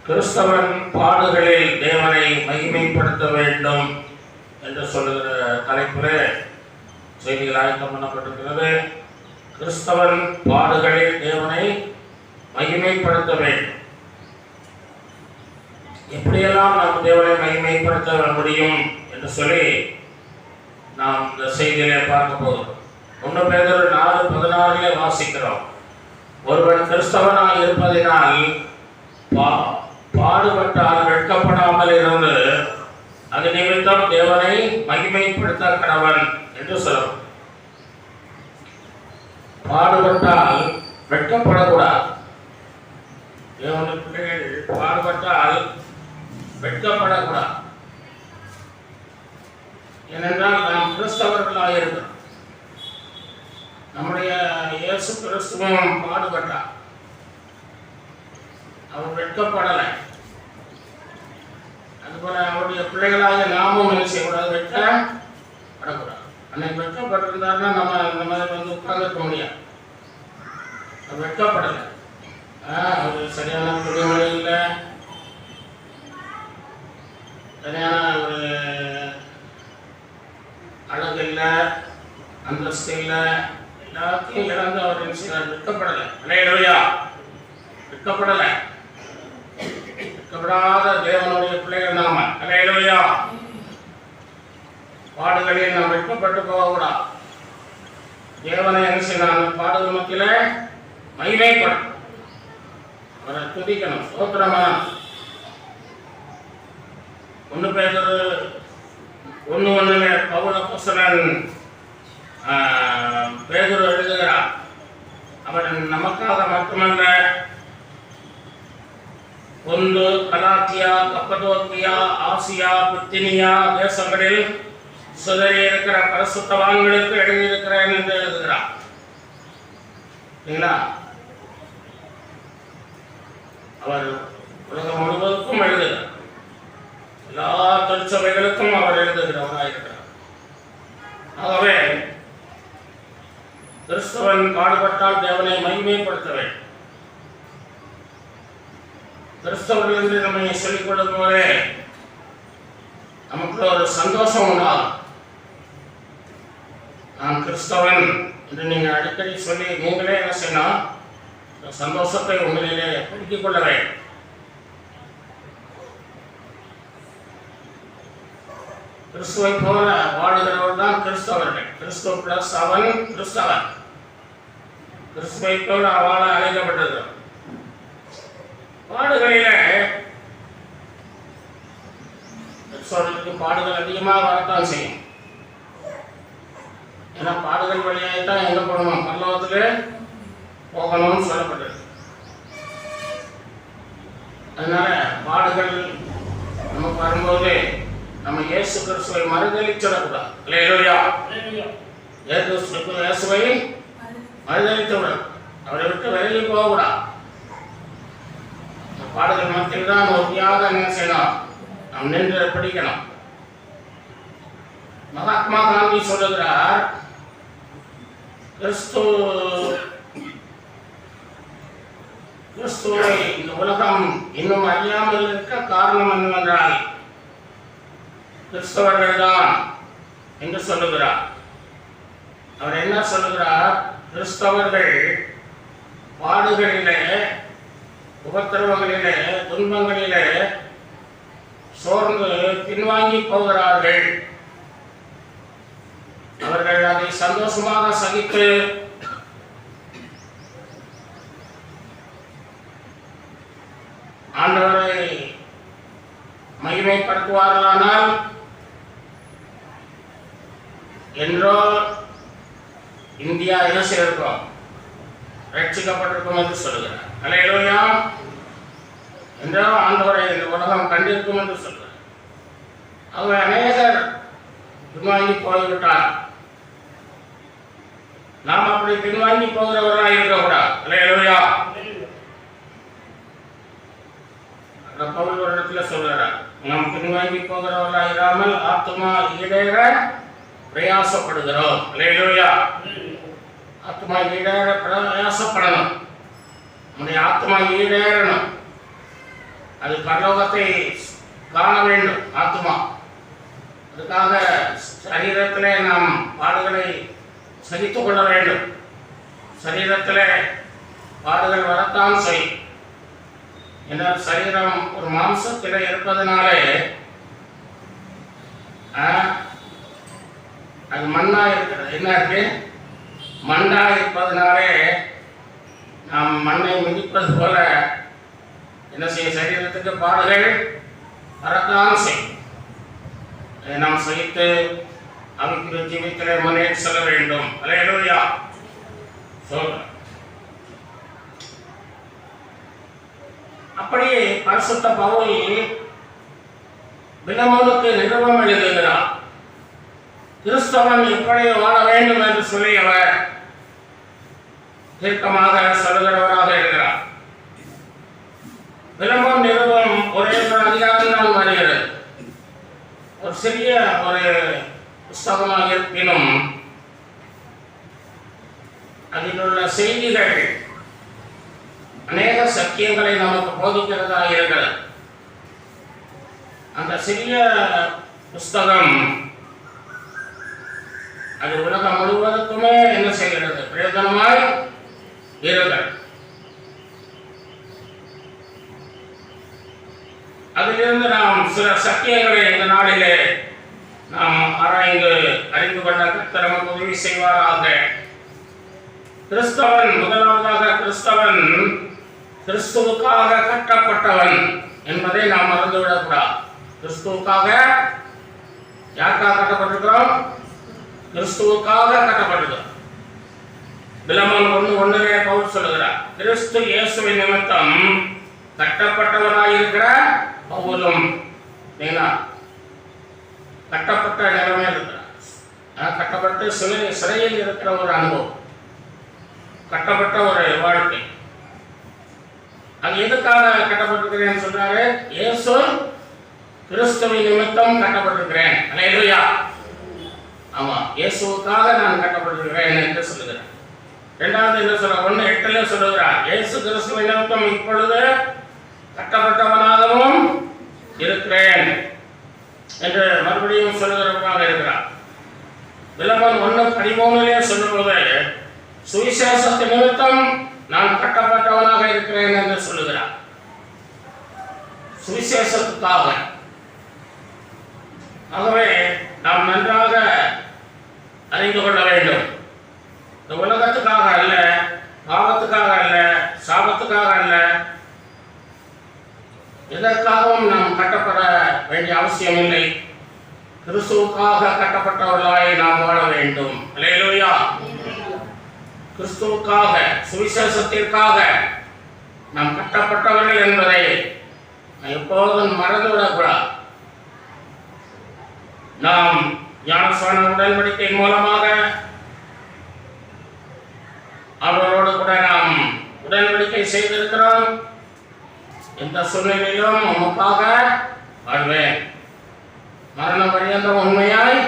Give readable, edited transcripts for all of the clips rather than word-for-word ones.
கிறிஸ்தவன் பாடுகளில் தேவனை மகிமைப்படுத்த வேண்டும் என்று சொல்லுகிற தலைப்பிலே செய்திகள் ஆயத்தம் பண்ணப்பட்டிருக்கிறது. கிறிஸ்தவன் பாடுகளில் தேவனை மகிமைப்படுத்த வேண்டும். எப்படியெல்லாம் நாம் தேவனை மகிமைப்படுத்த முடியும் என்று சொல்லி நாம் இந்த செய்தியிலே பார்க்க போகிறோம். 1 பேதுரு 4:16 வாசிக்கிறோம். ஒருவன் கிறிஸ்தவனாக இருப்பதினால் பாடுபட்டால் வெட்கப்படாமல் இருந்து அது நிமித்தம் தேவனை மகிமைப்படுத்த கடவன் என்று சொல்லும். பாடுபட்டால் வெட்கப்படக்கூடாது. தேவனுடைய பிள்ளைகள் பாடுபட்டால் வெட்கப்படக்கூடாது. ஏனென்றால் நாம் கிறிஸ்தவர்களாக இருக்கிறோம். நம்முடைய இயேசு கிறிஸ்துவும் பாடுபட்டார். அவர் வெட்கப்படலை. அதுபோல அவருடைய பிள்ளைகளாக நாமும் என்ன செய்யக்கூடாது? வெட்கப்படக்கூடாது. அன்னைக்கு வெட்கப்பட்டிருந்தாருன்னா நம்ம இந்த மாதிரி உட்கார்ந்துக்க முடியாது. அவர் வெட்கப்படலை. அவர் சரியான துணிமொழி இல்லை, சரியான ஒரு அழகு இல்லை, அந்தஸ்து இல்லை, எல்லாத்தையும் இழந்து அவர் என்ன செய்யறார்? வெட்கப்படலை. அல்லேலூயா. வெட்கப்படலை. வெட்கப்படாத தேவனுடைய பிள்ளைகள் நாம. அல்லேலூயா. பாடுகளில் நாம் வெட்கப்பட்டு போகக்கூடாது. தேவனை என்ன செய்யணும்? பாடுகள் மத்தியில மகிமைப்படும். அவரை துதிக்கணும், ஸ்தோத்திரமான. 1 பேதுரு 1:1 பவுல் அப்போஸ்தலன் பேதுரு எழுதுகிறார். அவர் நமக்காக மட்டுமல்ல, பொந்து, கலாத்தியா, கப்பதோக்கியா, ஆசியா, பித்தினியா தேசங்களில் சிதறி இருக்கிற பரிசுத்தவான்களுக்கு எழுதியிருக்கிறேன் என்று எழுதுகிறார். இல்லைங்களா? அவர் உலகம் முழுவதுக்கும் எழுதுகிறார். எல்லா திருச்சபைகளுக்கும் அவர் எழுதுகிறவராக இருக்கிறார். ஆகவே கிறிஸ்தவன் பாடுபட்டால் தேவனை மகிமைப்படுத்த வேண்டும். கிறிஸ்தவர்கள் என்று நம்மை சொல்லிக் கொள்ளும் போதே நமக்கு ஒரு சந்தோஷம் உண்டாகும். நான் கிறிஸ்தவன் என்று நீங்கள் அடிக்கடி சொல்லி நீங்களே என்ன செய்யணும்? சந்தோஷத்தை உங்களிலே பெருக்கிக் கொள்ள வேண்டும். கிறிஸ்துவை போல வாழுகிறவர் தான் கிறிஸ்தவர்கள். கிறிஸ்துவ பிளஸ் அவன் கிறிஸ்தவன். கிறிஸ்துவை போல வாழ அழைக்கப்பட்டது. பாடுகளில பாடுகள் அதிகமாக வரத்தான் செய்யும். ஏன்னா பாடுகள் வழியாகத்தான் எங்க போகணும்? பரலோகத்திலே போகணும்னு சொல்லப்பட்டது. அதனால பாடுகள் நமக்கு வரும்போது நம்ம இயேசு கிறிஸ்துவை மறுதலிச்சிடக்கூடாது. அல்லேலூயா. இயேசுவை மறுதலித்து விடும். அவரை விட்டு விலகி போகக்கூடாது. பாடுகள் மத்தியில் தான் உறுதியாக என்ன செய்யணும்? நாம் நின்று பிடிக்கணும். மகாத்மா காந்தி சொல்லுகிறார், கிறிஸ்துவை இந்த உலகம் இன்னும் அறியாமல் இருக்க காரணம் என்னவென்றால் கிறிஸ்தவர்கள் தான் என்று சொல்லுகிறார். அவர் என்ன சொல்லுகிறார்? கிறிஸ்தவர்கள் பாடுகளிலே, உபத்திரவங்களிலே, துன்பங்களிலே சோர்ந்து பின்வாங்கி போகிறார்கள். அவர்கள் அதை சந்தோஷமாக சகித்து ஆண்டவரை மகிமைப்படுத்துவார்களானால் என்றோ இந்தியா என்ன செய்திருக்கோம்? ரட்சிக்கப்பட்டிருக்கும் என்று சொல்லுகிறார். அல்லேலூயா. என்றோ ஆண்டவரை இந்த உலகம் கண்டிருக்கும் என்று சொல்கிறார். அவர் அநேகர் பின்வாங்கி போய்விட்டார். நாம் அப்படி பின்வாங்கி போகிறவர்களாக இருக்கக்கூடாது. அல்லேலூயா. பவுல் ஒரு இடத்துல சொல்கிறார், நாம் பின்வாங்கி போகிறவர்களாக இராமல் ஆத்மா ஈடேற பிரயாசப்படுகிறோம். அல்லேலூயா. ஆத்மா ஈடேற பிரயாசப்படணும். நம்முடைய ஆத்மா ஈடேறணும். அது பரலோகத்தை காண வேண்டும் ஆத்மா. அதுக்காக சரீரத்திலே நாம் பாடுகளை சகித்துக் கொள்ள வேண்டும். சரீரத்திலே பாடுகள் வரத்தான் செய்யும். ஏன்னா சரீரம் ஒரு மாம்சத்திலே இருப்பதனாலே அது மண்ணா இருக்கிறது. என்ன இருக்கு? மண்ணா இருப்பதனாலே நாம் மண்ணை மிதிப்பது போல என்ன செய்ய சரீரத்துக்கு பாடுகள் வரத்தான் செய்யும். நாம் சகித்து அவைக்குரிய ஜீவித்திலே முன்னேறி செல்ல வேண்டும். அல்லேலூயா. அப்படியே பரிசுத்த பவுல் பிலமோனுக்கு நிருபம் எழுதுகிறார். கிறிஸ்தவன் எப்படி வாழ வேண்டும் என்று சொல்லி அவர் தீர்க்கமாக சொல்லுகிறவராக இருக்கிறார். பிலமோன் நிருபம் ஒரே ஒரு அதிகாரம் தான் வருகிறது. ஒரு சிறிய ஒரு புஸ்தகமாக இருப்பினும் அதில் உள்ள செய்திகள் அநேக சத்தியங்களை நமக்கு போதிக்கிறதா இருக்கிறது. அந்த சிறிய புஸ்தகம் அது உலகம் முழுவதற்குமே என்ன செய்கிறது? பிரயோஜனமாய் இருக்கிறது. அதிலிருந்து நாம் சில சத்தியங்களை இந்த நாளிலே நாம் ஆராய்ந்து அறிந்து கொண்ட கர்த்தர் நமக்கு உதவி செய்வாராக. கிறிஸ்தவன், முதலாவதாக கிறிஸ்தவன் கிறிஸ்துவுக்காக கட்டப்பட்டவன் என்பதை நாம் மறந்துவிடக்கூடாது. கிறிஸ்துவுக்காக யாருக்காக கட்டப்பட்டிருக்கிறோம்? கிறிஸ்துவுக்காக கட்டப்பட்டிருக்கிறோம். பிலமோன் 1:1 பவுல் சொல்லுகிறார், கிறிஸ்து இயேசுவின் நிமித்தம் கட்டப்பட்டவனாயிருக்கிற பவுலும் கட்டப்பட்ட நிலைமையில் இருக்கிறார். கட்டப்பட்டு சிறையில் இருக்கிற ஒரு அனுபவம், கட்டப்பட்ட ஒரு வாழ்க்கை. அது எதுக்காக கட்டப்பட்டிருக்கிறேன்னு சொல்றாரு? இயேசு கிறிஸ்துவின் நிமித்தம் கட்டப்பட்டிருக்கிறேன். அல்லேலூயா. ஆமா, இயேசுவுக்காக நான் கட்டப்பட்டிருக்கிறேன் என்று சொல்லுகிறேன். இரண்டாவது என்ன சொல்ற? 1:8 சொல்லுகிறார், இயேசு கிறிஸ்துவின் நிமித்தம் இப்பொழுது கட்டப்பட்டவனாகவும் இருக்கிறேன் என்று மறுபடியும் சொல்லுகிறவராக இருக்கிறார். பிலமோன் 1:13 சொல்லும்போது சுவிசேஷத்தின் நிமித்தம் நான் கட்டப்பட்டவனாக இருக்கிறேன் என்று சொல்லுகிறார். சுவிசேஷத்துக்காக. ஆகவே நாம் நன்றாக அறிந்து கொள்ள வேண்டும். இந்த உலகத்துக்காக அல்ல, பாவத்துக்காக அல்ல, சாபத்துக்காக அல்ல, எதற்காகவும் நாம் கட்டப்பட வேண்டிய அவசியம் இல்லை. கிறிஸ்துவுக்காக கட்டப்பட்டவர்களாய் நாம் வாழ வேண்டும். அல்லேலூயா. கிறிஸ்துவுக்காக, சுவிசேஷத்திற்காக நாம் கட்டப்பட்டவர்கள் என்பதை எப்போதும் மறந்துவிடக்கூடாது. நாம் ஞானஸ்நான உடன்படிக்கையின் மூலமாக அவரோடு கூட நாம் உடன்படிக்கை செய்திருக்கிறோம். எந்த சூழ்நிலையிலும் உமக்காக வாழ்வேன், மரண பரியந்தம் உண்மையாய்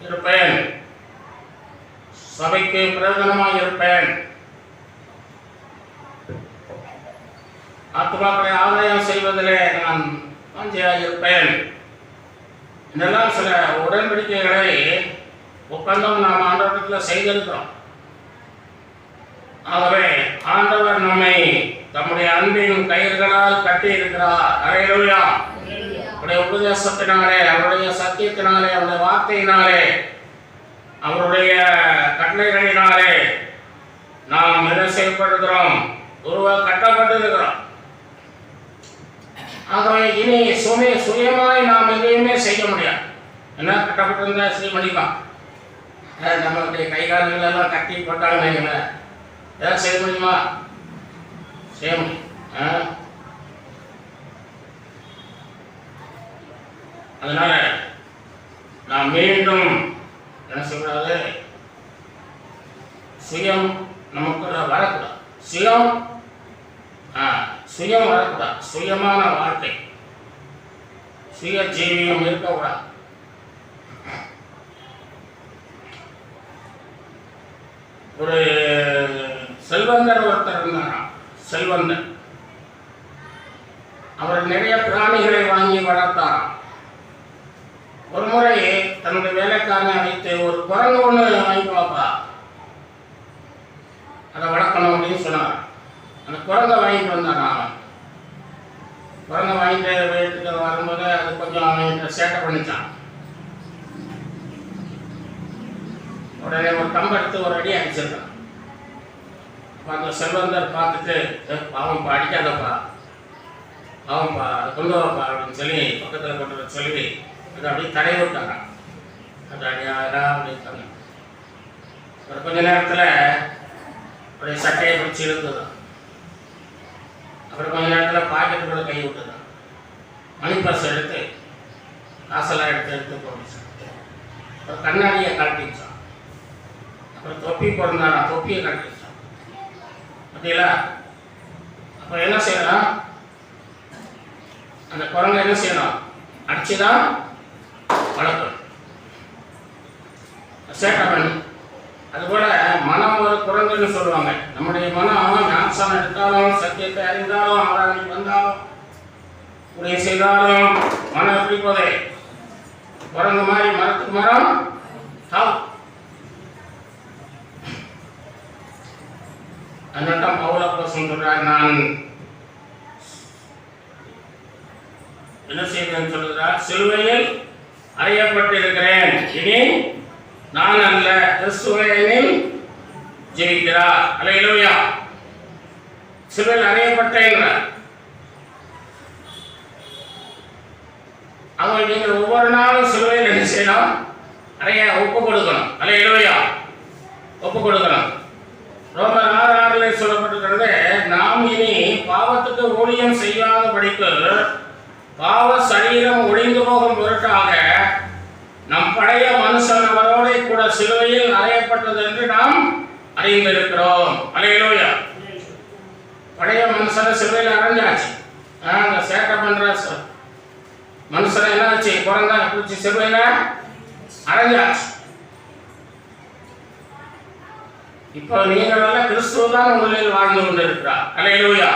இருப்பேன், சபைக்கு பிரயோஜனமாய் இருப்பேன், ஆத்மாக்களை ஆதாயம் செய்வதிலே நான் வாஞ்சையாய் இருப்பேன். இதெல்லாம் சில உடன்படிக்கைகளை ஒப்பந்தம் நாம் ஆண்டவரிடத்தில் செய்திருக்கிறோம். ஆகவே ஆண்டவர் நம்மை தம்முடைய அன்பின் கயிறுகளால் கட்டி இருக்கிறார். அல்லேலூயா. அவருடைய உபதேசத்தினாலே, அவருடைய சத்தியத்தினாலே, அவருடைய வார்த்தையினாலே, அவருடைய கட்டளைகளினாலே நாம் என்ன செய்யப்படுகிறோம்? கட்டப்பட்டிருக்கிறோம். ஆகவே இனி சுயமாய் நாம் எதையுமே செய்ய முடியாது. என்ன கட்டப்பட்டிருந்தா செய்ய முடியுமா? நம்மளுடைய கைகால்கள் எல்லாம் கட்டி போட்டாங்க, ஏதாவது செய்ய முடியுமா? செய்ய முடியும். அதனால நாம் மீண்டும் என்ன சொல்றாரு? சுயம் நமக்குள்ள வரக்கூடாது. சுயம் வரக்கூடாது. சுயமான வாழ்க்கை, சுய ஜீவியம் இருக்கக்கூடாது. ஒரு செல்வந்தர் ஒருத்தர் இருந்தாராம். செல்வந்தர் அவர் நிறைய பிராணிகளை வாங்கி வளர்த்தார். ஒரு முறை தன்னுடைய வேலைக்காரனை அழைத்து ஒரு குரங்கு ஒன்று வாங்கி வாப்பா, அதை வளர்க்கணும் அப்படின்னு சொன்னார். அந்த குரங்கை வாங்கிட்டு வந்தான். அவன் குரங்கை வாங்கிட்டு வீட்டுக்கு வரும்போது அது கொஞ்சம் அவன் சேட்டை பண்ணிச்சான். உடனே ஒரு கம்பை எடுத்து ஒரு அடி அடிச்சிருக்கான். அந்த செல்வந்தர் பார்த்துட்டு, பாவம் அடிக்காதப்பா, பாவம்ப்பா, அதை கொண்டு வாப்பா அப்படின்னு சொல்லி பக்கத்தில் கொண்டு வர சொல்லி அதை அப்படியே தடை விட்டாங்க. அது அடியாரா அப்படின்ட்டாங்க. ஒரு கொஞ்ச நேரத்தில் அப்படியே சட்டையை பிடிச்சி இழுத்துதான். அப்புறம் கொஞ்ச நேரத்தில் பாக்கெட்டுக்குள்ள கை விட்டுதான். மணி பர்ஸ் எடுத்து காசெல்லாம் எடுத்து போட்டுச்சான். அப்புறம் கண்ணாடியை கழட்டிச்சான். அப்புறம் தொப்பி பிறந்தானா, தொப்பியை கழட்டிச்சான். பார்த்தீங்களா? அப்போ என்ன செய்யலாம்? அந்த குரங்கை என்ன செய்யணும்? அடிச்சுதான் வளர்க்கணும், சேட்டை பண்ணி. அதுபோல மனம் ஒரு குரங்குன்னு சொல்லுவாங்க. நம்முடைய மனம் ஞானசானம் எடுத்தாலும், சத்தியத்தை அறிந்தாலும், ஆராதனை வந்தாலும், உடைய செய்தாலும் மனம் எப்படி போதே? குரங்கு மாதிரி மரத்துக்கு மரம் தாவும். அதனால்தான் பவுலப்போஸ்தலன் சொல்றார், நான் என்ன செய்தேன்னு சொல்லுகிறார், சிலுவையில் அறையப்பட்டிருக்கிறேன், இனி நான் அல்ல, கிறிஸ்துவே ஜெயிக்கிறார். அல்லேலூயா. சிலுவையில் அறையப்பட்டேன். அவங்க நீங்கள் ஒவ்வொரு நாளும் சிலுவையில் என்ன செய்யணும்? அறைய ஒப்பு கொடுக்கணும். அல்லேலூயா, ஒப்பு கொடுக்கணும். ரோமர் 6:6 சொல்லப்பட்டிருக்கிறது, நாம் இனி பாவத்துக்கு ஊழியம் செய்யாதபடிக்கு பாவ சரீரம் ஒழிந்து போகும் பொருட்டாக நம் பழைய மனுஷன் அவரோட கூட சிலுவையில் அறையப்பட்டது என்று நாம் அறிந்திருக்கிறோம். அல்லேலூயா. பழைய மனுஷனை சிலுவையில் அறைஞ்சாச்சு. அந்த சேட்டை பண்ற மனுஷனை என்ன ஆச்சு? குரங்கா பிடிச்சி சிலுவையில் அறைஞ்சாச்சு. இப்போ நீங்கள் கிறிஸ்துவ தான் உங்களில் வாழ்ந்து கொண்டிருக்கிறார். அல்லேலூயா.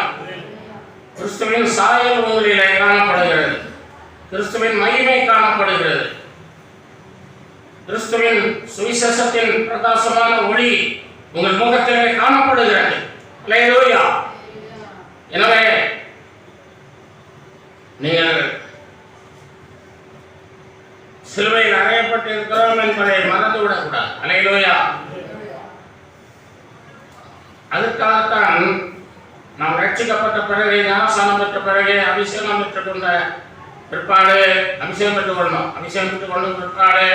கிறிஸ்துவின் சாயல் உங்களிலே காணப்படுகிறது. கிறிஸ்துவின் மகிமை காணப்படுகிறது. கிறிஸ்துவின் சுவிசேஷத்தின் பிரகாசமான ஒளி உங்கள் முகத்திலே காணப்படுகிறது. அல்லேலூயா. எனவே நீங்கள் சிலுவையில் அறையப்பட்டு இருக்கிறோம் என்பதை மறந்துவிடக்கூடாது. அல்லேலூயா. அதுக்காகத்தான் நாம் ரட்சிக்கப்பட்ட பிறகு, ஞானஸ்நானம் பெற்ற பிறகு, அபிஷேகம் பெற்றுக் கொண்ட பிற்பாடு, அபிஷேகம் பெற்றுக் கொள்ளணும். அபிஷேகம் பெற்றுக் கொண்ட பிற்பாடு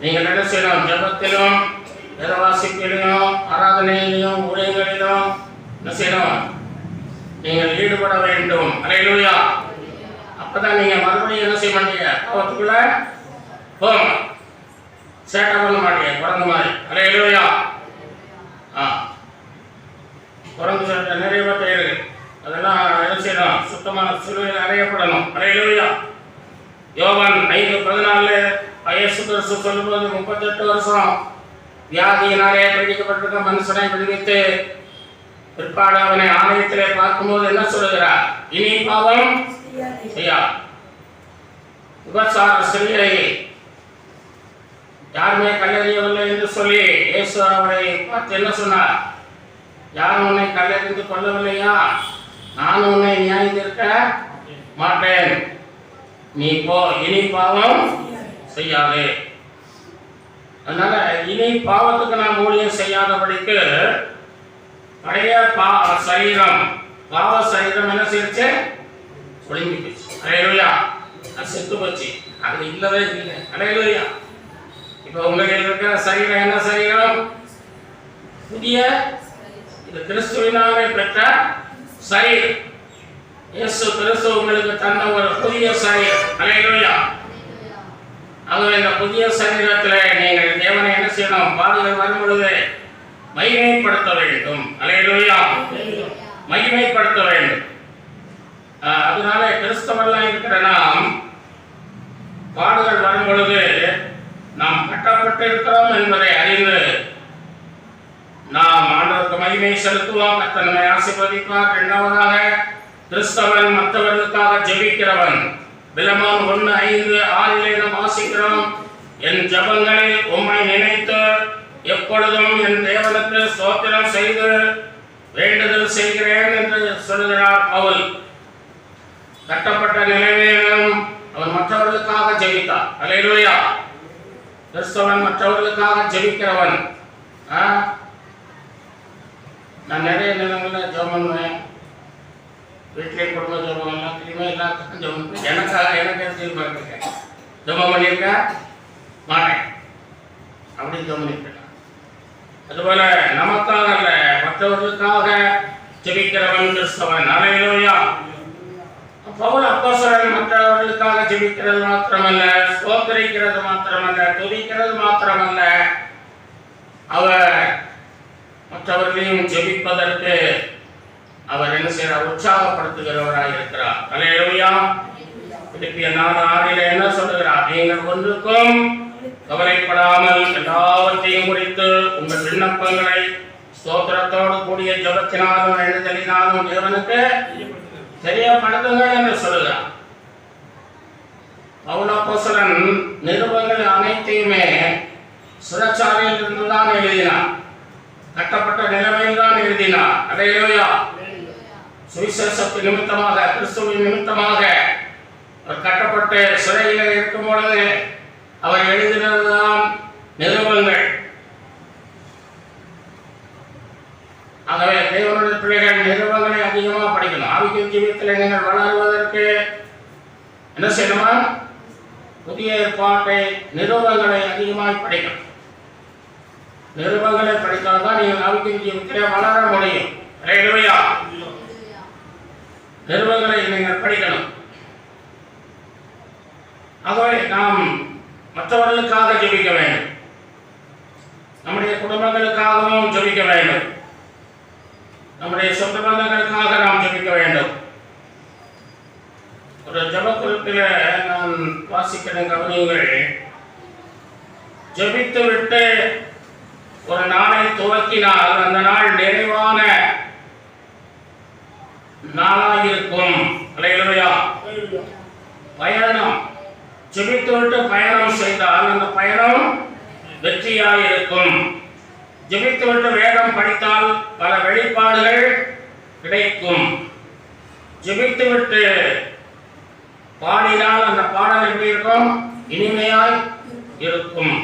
நீங்கள் என்ன செய்யணும்? ஜெபத்திலும், வேதவாசிப்பிலும், ஆராதனையிலும், ஊழியங்களிலும் என்ன செய்யணும்? நீங்கள் ஈடுபட வேண்டும். அல்லேலூயா. அப்பதான் நீங்க மறுபடியும் என்ன செய்ய மாட்டீங்க? பாவத்துக்குள்ள போக சேட்டை பண்ண மாட்டீங்க, குரங்கு மாதிரி. அல்லேலூயா. குரங்கு சேட்டை நிறைய பேர் இருக்கு. அதெல்லாம் என்ன செய்யணும்? சுத்தமான சிலுவையில் அறையப்படணும். அல்லேலூயா. யோவான் 5:14 இயேசு கிறிஸ்து சொல்லும்போது 38 வருஷம் வியாதியினாலே பீடிக்கப்பட்டிருக்க மனுஷனை விடுவித்து பிற்பாடு அவனை ஆலயத்திலே பார்க்கும்போது என்ன சொல்லுகிறார்? இனி பாவம் செய்யா. விபச்சார ஸ்திரீயை யாருமே கல்லறியவில்லை என்று சொல்லி இயேசு அவரை பார்த்து என்ன சொன்னார்? யாரும் உன்னை கல்லறிந்து கொள்ளவில்லையா? நான் உன்னை நியாயந்திருக்க மாட்டேன், நீ போ, இனி பாவம் செய்யாதே. அதனால இனி பாவத்துக்கு நாம் ஊழியம் செய்யாதபடிக்கு பழைய சரீரம், பாவ சரீரம் என்ன செய்யுச்சு? ஒளிஞ்சு போச்சு. அல்லேலூயா. அது செத்து போச்சு, அது இல்லவே இல்லை. அல்லேலூயா. இப்போ உங்களுக்கு இருக்கிற சரீரம் என்ன சரீரம்? புதிய, இது கிறிஸ்துவினாலே பெற்ற சரீரம். இயேசு கிறிஸ்து உங்களுக்கு தந்த ஒரு புதிய சரீரம். அல்லேலூயா. ஆகவே இந்த புதிய சரீரத்தில் நீங்கள் தேவனை என்ன செய்யணும்? பாடுகள் வரும் பொழுது மகிமைப்படுத்த வேண்டும். அல்லேலூயா. மகிமைப்படுத்த வேண்டும். அதனால கிறிஸ்தவர்களாக இருக்கிற நாம் பாடுகள் வரும் பொழுது நாம் கட்டப்பட்டு இருக்கிறோம் என்பதை அறிந்து நாம் ஆண்டவருக்கு மகிமை செலுத்துவோம். கர்த்தர் நம்மை ஆசீர்வதிப்பார். இரண்டாவதாக கிறிஸ்தவன் மற்றவர்களுக்காக ஜெபிக்கிறவன். பிலமான் 1:5-6 நாம் வாசிக்கிறோம். என் ஜெபங்களில் உம்மை நினைத்து எப்பொழுதும் என் தேவனுக்கு ஸ்தோத்திரம் செய்து வேண்டுதல் செய்கிறேன் என்று சொல்கிறார் பவுல். கட்டப்பட்ட நிலைமையிலும் அவன் மற்றவர்களுக்காக ஜெபித்தார். அல்லேலூயா. கிறிஸ்தவன் மற்றவர்களுக்காக ஜெபிக்கிறவன். நான் நிறைய நிலங்களில் ஜெபம் பண்ணுவேன். வீட்டிலே குடும்ப ஜெபம் எல்லாத்துலேயுமே எல்லாத்துக்கும் ஜெபம் பண்ணுவேன். எனக்கு தீர்மானிருக்கேன். ஜெபம் பண்ணியிருக்க மாட்டேன் அப்படின்னு ஜெபம் பண்ணியிருக்கேன். அதுபோல நமக்காக அல்ல, மற்றவர்களுக்காக ஜெபிக்கிறவன் கிறிஸ்தவன். அல்லேலூயா. பவுல் அப்போஸ்தலன் மற்றவர்களுக்காக ஜெபிக்கிறது மாத்திரமல்ல, ஸ்தோத்திரிக்கிறது மாத்திரமல்ல, துதிக்கிறது மாத்திரமல்ல, அவர் மற்றவர்களையும் ஜெபிப்பதற்கு அவர் என்ன செய்கிறார்? உற்சாகப்படுத்துகிறவராக இருக்கிறார். அல்லேலூயா. பிலிப்பியர் 4:6 என்ன சொல்லுகிறார்? நீங்கள் ஒன்றுக்கும் கவலைப்படாமல் எல்லாவற்றையும் குறித்து உங்கள் விண்ணப்பங்களை ஸ்தோத்திரத்தோடு கூடிய ஜெபத்தினாலும் எழுதலினாலும் தேவனுக்கு தெரியப்படுத்துங்கள் என்று சொல்லுகிறார். பவுல் அப்போஸ்தலன் நிருபங்கள் அனைத்தையுமே சிறைச்சாலையில் இருந்துதான் எழுதினார். கட்டப்பட்ட நிலைமையில் தான் எழுதினார். அல்லேலூயா. சுவிசேஷத்தின் நிமித்தமாக, கிறிஸ்துவின் நிமித்தமாக அவர் கட்டப்பட்டு சிறையில் இருக்கும் பொழுது அவர் எழுதினதுதான் நிருபங்கள். ஆகவே தேவனுடைய பிள்ளைகள் நிருபங்களை அதிகமாக படிக்கணும். ஆவிக்குரிய ஜீவியத்தில் நீங்கள் வளருவதற்கு என்ன செய்யணுமா? புதிய ஏற்பாட்டை நிருபங்களை அதிகமாக படிக்கணும். நிருபங்களை படித்தால்தான் நீங்கள் ஆவிக்குரிய ஜீவியத்திலே வளர முடியும். அல்லேலூயா. நிருபங்களை நீங்கள் படிக்கணும். ஆகவே நாம் மற்றவர்களுக்காக ஜெபிக்க வேண்டும். நம்முடைய குடும்பங்களுக்காகவும் ஜெபிக்க வேண்டும். நம்முடைய சொந்த பந்தங்களுக்காக நாம் ஜெபிக்க வேண்டும். ஒரு ஜெப குறிப்பில் நான் வாசிக்கிறேன், கவனியுங்கள். ஜெபித்து விட்டு ஒரு நாளை துவக்கினால் அந்த நாள் நிறைவான நாளாயிருக்கும். அல்லேலூயா. பயணம் ஜெபித்து விட்டு பயணம் செய்தால் அந்த பயணம் வெற்றியாயிருக்கும். ஜெபித்து விட்டு வேதம் படித்தால் பல வெளிப்பாடுகள் கிடைக்கும். ஜெபித்து விட்டு பாடினால் அந்த பாடல் எப்படி இருக்கும்? இனிமையாய் இருக்கும்.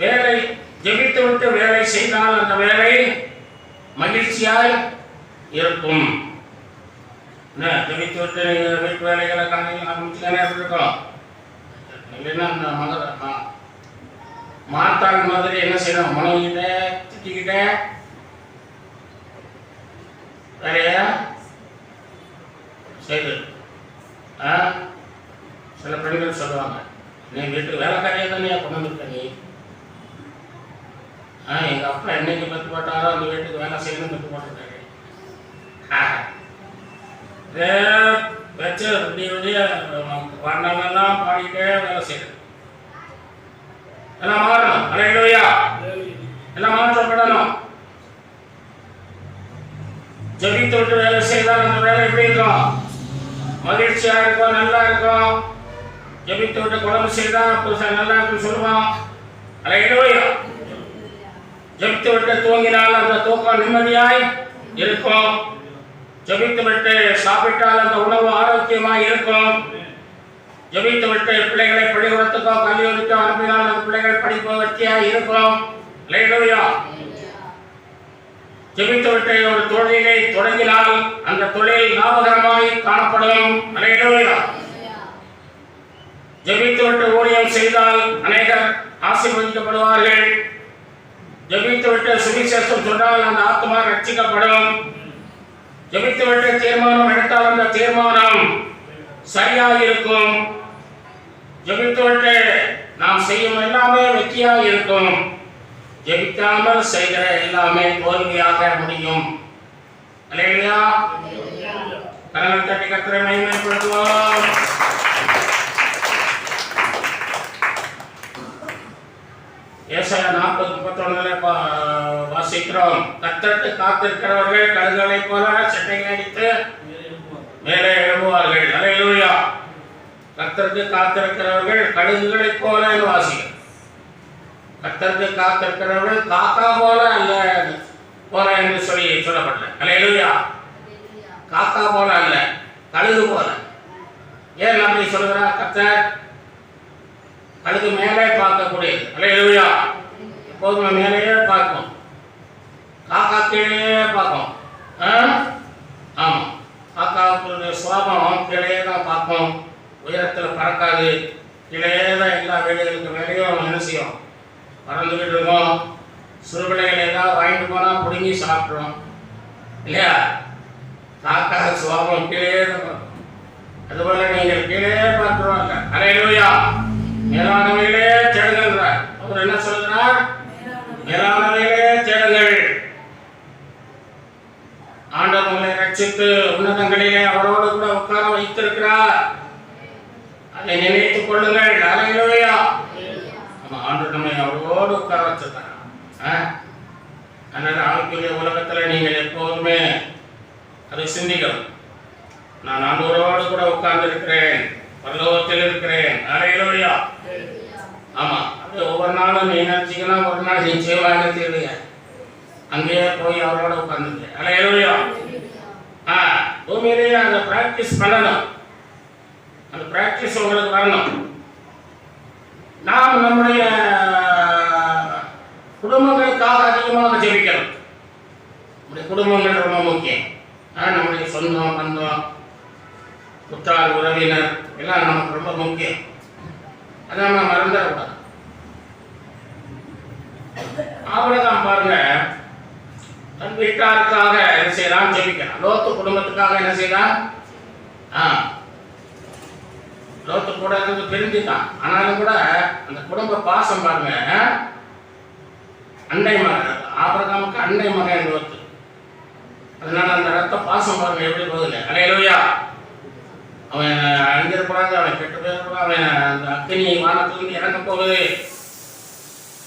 வேலை ஜெபித்து விட்டு வேலை செய்தால் அந்த வேலை மகிழ்ச்சியாய் இருக்கும். ஜெபித்து விட்டு வீட்டு வேலைகளை காலையில் ஆரம்பிச்சுதானே இருக்கோம். இல்லைன்னா அந்த மாத்தாள் மாதிரி என்ன செய்யணும்? மனைவிக்கிட்ட திட்டிக்கிட்ட வேலையா செய்து. சில பெண்கள் சொல்லுவாங்க, நீ வீட்டுக்கு வேலைக்காரியாக தானே கொண்டு வந்துருக்க நீ. எங்கள் அப்பா என்னைக்கு பத்து போட்டாரோ அந்த வீட்டுக்கு வேலை செய்யணும் பத்து போட்டிருக்காரு. வச்சு விடிய வண்ணமெல்லாம் பாடிக்கிட்டே வேலை செய்யணும். எல்லாம் மாறணும். அல்லேலூயா. எல்லாம் மாற்றப்படணும். ஜெபித்து விட்டு வேலை செய்தால் அந்த வேலை எப்படி இருக்கும்? மகிழ்ச்சியா இருக்கும், நல்லா இருக்கும். ஜெபித்து விட்டு குழம்பு செய்தால் புதுசாக நல்லா இருக்குன்னு சொல்லுவான். அல்லேலூயா. ஜெபித்து விட்டு தூங்கினால் அந்த தூக்கம் நிம்மதியாய் இருக்கும். ஜெபித்து விட்டு சாப்பிட்டால் அந்த உணவு ஆரோக்கியமாய் இருக்கும். ஜெபித்து விட்டு பிள்ளைகளை பள்ளிக்கூடத்துக்கோ கல்லூரிக்கோ அனுப்பினால் அந்த பிள்ளைகள் படிப்பு வெற்றியாக இருக்கும். அல்லேலூயா. ஜெபித்து விட்டு ஒரு தொழிலை தொடங்கினால் அந்த தொழில் லாபகரமாய் காணப்படும். அல்லேலூயா. ஜெபித்து விட்டு ஊழியம் செய்தால் அநேகர் ஆசீர்வதிக்கப்படுவார்கள். ஜெபித்து விட்டு சுவிசேஷம் சொன்னால் அந்த ஆத்மா ரட்சிக்கப்படும். ஜெபித்து விட்டு தீர்மானம் எடுத்தால் அந்த தீர்மானம் சரியாக இருக்கும். ஜெபித்து விட்டு நாம் செய்யும் எல்லாமே வெற்றியாக இருக்கும். ஜெபிக்காமல் செய்கிற எல்லாமே தோல்வியாக முடியும். அல்லேலூயா. கரங்கள் தட்டி கர்த்தரை மகிமைப்படுத்துவோம். ஏசாயா 40:31 வாசிக்கிறோம். வாசிக்கிறோம். கர்த்தருக்கு காத்திருக்கிறவர்கள் கழுகுகளைப் போல செட்டைகளை அடித்து மேலே எழும்புவார்கள். அல்லேலூயா. கர்த்தருக்கு காத்திருக்கிறவர்கள் கழுகுகளைப் போல வாசிக்கிறோம். கர்த்தருக்கு காத்திருக்கிறவர்கள் காக்கா போல அல்ல போல என்று சொல்லப்பட்டது. அல்லேலூயா. காக்கா போல அல்ல, கழுகு போல. ஏன் அப்படி சொல்கிறார்? கர்த்தர் கழுகு மேலே பார்க்கக்கூடியது. அல்லேலூயா. எப்போதுமே மேலேயே பார்க்கும், காக்கா கீழே பார்க்கும். ஆமாம், காக்காவுடைய சுவாபம் கீழே தான் பார்க்கும். உயரத்தில் பறக்காது, கீழே தான் எல்லா வேலைகளுக்கு மேலேயும் என்ன செய்யும்? பறந்துக்கிட்டு இருக்கோம். சிறுபிள்ளைகள் ஏதாவது வாங்கிட்டு போனால் பிடுங்கி சாப்பிட்றோம் இல்லையா? காக்கா சுவாபம் கீழே தான் பார்க்கும். அதுபோல நீங்கள் கீழே பார்த்துருவாங்க. அல்லேலூயா. மேலானவைகளே தேடுங்கள். அவர் என்ன சொல்கிறார்? மேலானவைகளே தேடுங்கள். ஆண்டவர் உங்களை ரட்சித்து உன்னதங்களிலே அவரோடு கூட உட்கார வைத்திருக்கிறார். அதை நினைத்துக் கொள்ளுங்கள். அல்லேலூயா. ஆண்டவர் நம்மை அவரோடு உட்கார வச்சிருக்கிறார். அதனால ஆவிக்குரிய உலகத்தில் நீங்கள் எப்போதுமே அதை சிந்திக்கணும். நான் ஆண்டவரோடு கூட உட்கார்ந்து இருக்கிறேன், பரலோகத்தில் இருக்கிறேன். அல்லேலூயா. ஆமா, அது ஒவ்வொரு நாளும் நீ நினைச்சீங்கன்னா ஒரு நாள் நிச்சயமாக தீருங்க, அங்கேயே போய் அவரோட உட்கார்ந்து. அல்லேலூயா. பூமியிலேயே அந்த பிராக்டிஸ் பண்ணணும். அந்த பிராக்டிஸ் உங்களுக்கு வரணும். நாம் நம்முடைய குடும்பங்களுக்காக அதிகமாக ஜெபிக்கணும். நம்முடைய குடும்பங்கள் ரொம்ப முக்கியம். நம்முடைய சொந்தம் பந்தம் உற்றார் உறவினர் எல்லாம் நமக்கு ரொம்ப முக்கியம். அதை நம்ம மறந்துடக்கூடாது. ஆபிரகாம் பாருங்க, தன் வீட்டாருக்காக என்ன செய்யலாம்? ஜெபிக்கிறான். லோத்து குடும்பத்துக்காக என்ன செய்யலாம்? லோத்து கூட இருந்து பிரிஞ்சுட்டான். ஆனாலும் கூட அந்த குடும்ப பாசம் பாருங்க. அண்டை மகன் ஆபிரகாமுக்கு அண்டை மகன் லோத்து. அதனால அந்த ரத்த பாசம் பாருங்க எப்படி போகுது. அல்லேலூயா. அவன் அழிஞ்சிடக்கூடாது, அவன் கெட்டு போயிடக்கூடாது, அவன் அந்த அக்னி வானத்திலிருந்து இறங்க போகுது,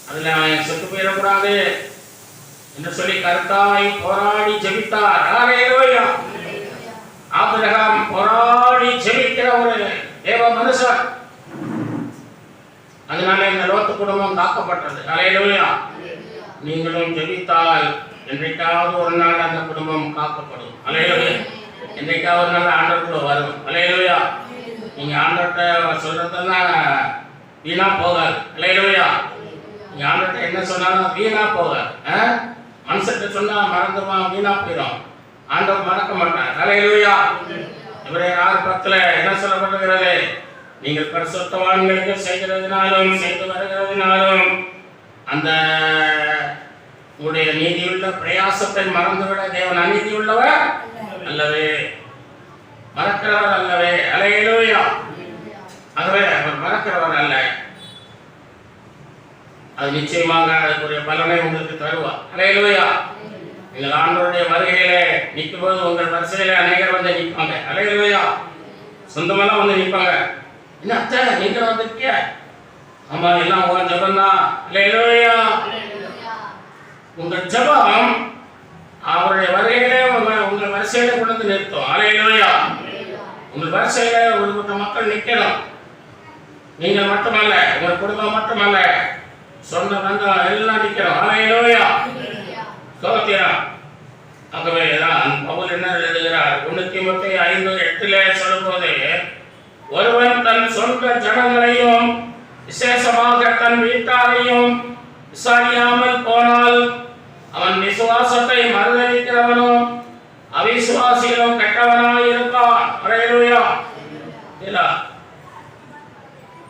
அதில் அவன் செத்து போயிடக்கூடாது என்று சொல்லி கருத்தாய் போராடி ஜெபித்தார். அல்லேலூயா. ஆபிரகாம் போராடி ஜெபிக்கிற ஒரு தேவ மனுஷர். அதனால இந்த லோத்து குடும்பம் காக்கப்பட்டது. அல்லேலூயா. நீங்களும் ஜெபித்தால் என்றைக்காவது ஒரு நாள் அந்த குடும்பம் காக்கப்படும். அல்லேலூயா. என்றைக்காவது ஒரு நாள் ஆண்டவருக்குள்ள வரும். அல்லேலூயா. நீங்க ஆண்டவர்கிட்ட சொல்றதெல்லாம் வீணா போகாது. அல்லேலூயா. நீங்க ஆண்டவர்கிட்ட என்ன சொன்னாலும் வீணா போகாது. மனுஷர்கிட்ட சொன்னா மறந்துடுவான், வீணா போயிடும். ஆண்டவர் மறக்க மாட்டார். அல்லேலூயா. எபிரேயர் 6:10 என்ன சொல்லப்படுகிறது? நீங்கள் பரிசுத்தவான்களுக்கு செய்கிறதுனாலும் செய்து வருகிறதுனாலும் அந்த உங்களுடைய நீதியுள்ள பிரயாசத்தை மறந்துவிட தேவன் அநீதி உள்ளவர் அல்லவே, மறக்கிறவர் அல்லவே. அல்லேலூயா. ஆகவே அவர் மறக்கிறவர் அல்ல. அது நிச்சயமாக அதுக்குரிய பலனை உங்களுக்கு தருவார். அல்லேலூயா. நீங்கள் ஆண்டவருடைய வருகையிலே நிற்கும்போது உங்கள் வரிசையிலே அநேகர் வந்து நிற்பாங்க. அல்லேலூயா. சொந்தமெல்லாம் வந்து நிற்பாங்க. என்ன அத்தை நீங்க வந்திருக்கிய? ஆமா, எல்லாம் உங்க ஜபம் தான். அல்லேலூயா. உங்கள் ஜபம் அவருடைய வருகையிலே உங்கள் வரிசையில கொண்டு வந்து நிறுத்தும். அல்லேலூயா. உங்கள் வரிசையில ஒரு கூட்டம் மக்கள் நிற்கணும். நீங்கள் மட்டுமல்ல, உங்கள் குடும்பம் மட்டுமல்ல, சொந்த பந்தம் எல்லாம் நிற்கணும். அல்லேலூயா. ஸ்தோத்திரம். ஆகவே தான் பவுல் என்ன எழுதுகிறார்? 1 தீமோத்தேயு 5:8 சொல்லும்போது, ஒருவன் தன் சொந்த ஜனங்களையும் விசேஷமாக தன் வீட்டாரையும் விசாரியாமல் போனால் அவன் விசுவாசத்தை மறுதலிக்கிறவனும் அவிசுவாசிகளும் கெட்டவனாய் இருப்பான். அல்லேலூயா. இல்ல,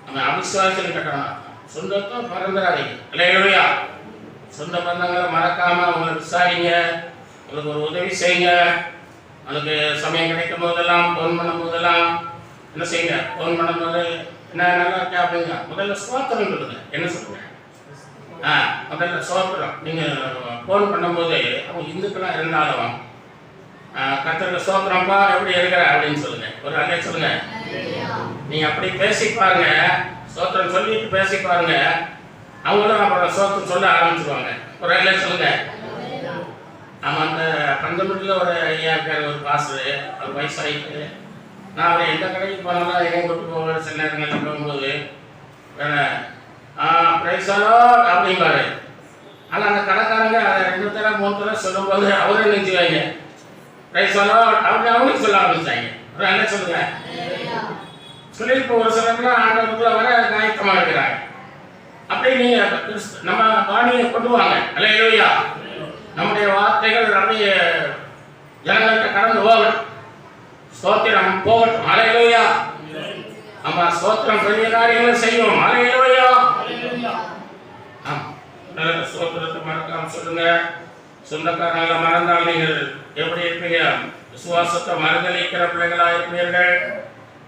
அவன் அவிசுவாசிகளும் கெட்டவனா. சொந்தத்தை மறந்துடாதீங்க. அல்லேலூயா. சொந்த பந்தங்களை மறக்காம அவங்களை விசாரிங்க, உங்களுக்கு ஒரு உதவி செய்யுங்க. அதுக்கு சமயம் கிடைக்கும் போதெல்லாம் ஃபோன் பண்ணும் போதெல்லாம் என்ன செய்யுங்க? ஃபோன் பண்ணும்போது என்ன நல்லா இருக்கா அப்படிங்க, முதல்ல ஸ்தோத்திரம் சொல்லுங்க. என்ன சொல்லுங்க? முதல்ல ஸ்தோத்திரம். நீங்கள் ஃபோன் பண்ணும்போது அவங்க இந்துக்களாக இருந்தாலும் கர்த்தருக்கு ஸ்தோத்திரம்ப்பா எப்படி இருக்கிற அப்படின்னு சொல்லுங்க. ஒரு அல்லே சொல்லுங்க. நீங்க அப்படி பேசி பாருங்க, ஸ்தோத்திரம் சொல்லிட்டு பேசி பாருங்க, அவங்களும் அப்புறம் ஸ்தோத்திரம் சொல்ல ஆரம்பிச்சுருவாங்க. ஒரு அல்லே சொல்லுங்க. அவன் அந்த பந்தமூரில் ஒரு ஐயா இருக்கார், ஒரு பாஸ்டர். அவர் வயசாகிட்டு நான் அவரை எந்த கடைக்கு போனாலும் என்னை கூப்பிட்டு போவார். சில நேரங்களில் போகும்போது பிரைஸாலோ அப்படிம்பாரு. ஆனால் அந்த கடைக்காரங்க அதை 2 தடவை 3 தடவை சொல்லும்போது அவரே நினைச்சுவாங்க பிரைஸாலோ அப்படி அவங்களுக்கு சொல்ல ஆரம்பிச்சாங்க. அப்புறம் என்ன சொல்லுங்க சொல்லி இப்போ ஒரு சிலர்லாம் ஆண்டவருக்குள்ள வர ஆயத்தமாக இருக்கிறாங்க. அப்படி நீங்கள் நம்ம பாணியை கொண்டு வாங்க. அல்லேலூயா. நம்முடைய வார்த்தைகள் நிறைய ஜனங்கள்கிட்ட கடந்து போகட்டும். ஸ்தோத்திரம் போகட்டும். அல்லேலூயா. ஆமா, ஸ்தோத்திரம் பெரிய காரியங்களை செய்வோம். அல்லேலூயா. ஸ்தோத்திரத்தை மறக்காம சொல்லுங்க. சொந்தக்காரங்களை மறந்தால் நீங்கள் எப்படி இருப்பீங்க? விசுவாசத்தை மறுதளிக்கிற பிள்ளைகளாக இருப்பீர்கள்.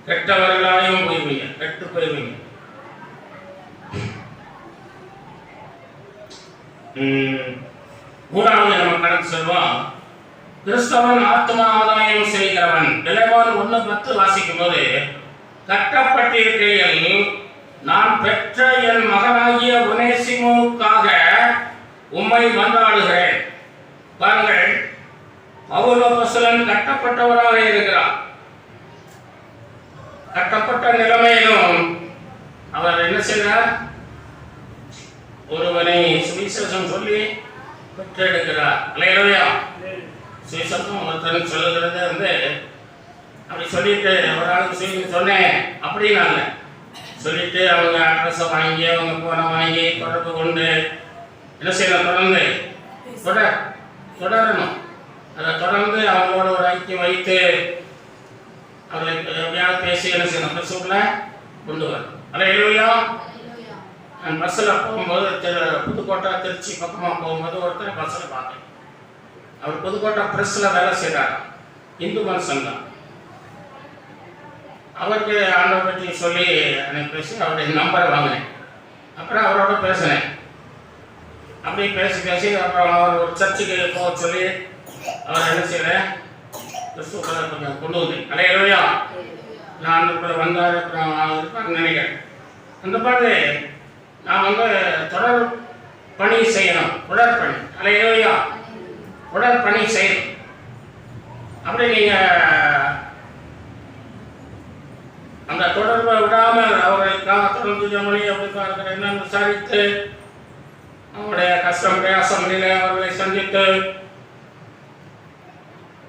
கெட்டவர்களாயும் போய்வீங்க, கெட்டு போய்வீங்க. மூணாவது நம்ம கடந்து செல்வோம். கிறிஸ்தவன் ஆத்மா ஆதாயம் செய்கிறவன். இளைவான் 1:10 வாசிக்கும் போது, கட்டப்பட்டிருக்கையில் நான் பெற்ற என் மகனாகிய ஒனேசிமுக்காக உம்மை மன்றாடுகிறேன். பாருங்கள், பவுல் அப்போஸ்தலன் கட்டப்பட்டவராக இருக்கிறார். கட்டப்பட்ட நிலைமையிலும் அவர் என்ன செய்கிறார்? ஒருவனை சுவிசேஷம் சொல்லி பெற்றெடுக்கிறார். அல்லேலூயா. சுவிசேஷம் ஒருத்தனுக்கு சொல்லுகிறது அப்படி சொல்லிட்டு ஒரு ஆளுக்கு சொல்லி சொன்னேன் அப்படின்னு இல்லை. சொல்லிட்டு அவங்க அட்ரஸை வாங்கி அவங்க போனை வாங்கி தொடர்பு கொண்டு என்ன செய்யணும்? தொடரணும். அதை தொடர்ந்து அவங்களோட ஒரு ஐக்கியம் வைத்து அவர்களை எப்படியாவது பேசி என்ன செய்யணும்? கிறிஸ்துவுக்குள்ள கொண்டு வரணும். அல்லேலூயா. நான் பஸ்ஸில் போகும்போது புதுக்கோட்டை திருச்சி பக்கமாக போகும்போது ஒருத்தர் பஸ்ஸில் பார்த்தேன். அவர் புதுக்கோட்டை ப்ரெஸ்ஸில் வேலை செய்கிறார். இந்து மனுஷன் தான். அவருக்கு ஆண்டவரை பற்றி சொல்லி எனக்கு பேசி அவருடைய நம்பரை வாங்கினேன். அப்புறம் அவரோட பேசினேன். அப்படி பேசி அப்புறம் அவர் ஒரு சர்ச்சுக்கு போக சொல்லி அவர் என்ன செய்கிறேன்? கிறிஸ்துவுக்குள்ள கொஞ்சம் கொண்டு வந்தேன். அல்லேலூயா. நான் ஆண்டுக்குள்ளே வந்தார். அப்புறம் இருப்பார் நினைக்கிறேன். அந்த மாதிரி நான் தொடர் பணி செய்யணும். உடற்பணி. அல்லேலூயா. உடற்பணி செய்யணும். அப்படி நீங்கள் அந்த தொடர்பை விடாமல் அவர்களுக்காக தொடர்ந்து ஜெபமணி அப்படிக்கா இருக்கிற என்னன்னு விசாரித்து அவருடைய கஷ்டம் பிரயாசம் நிலை அவர்களை சந்தித்து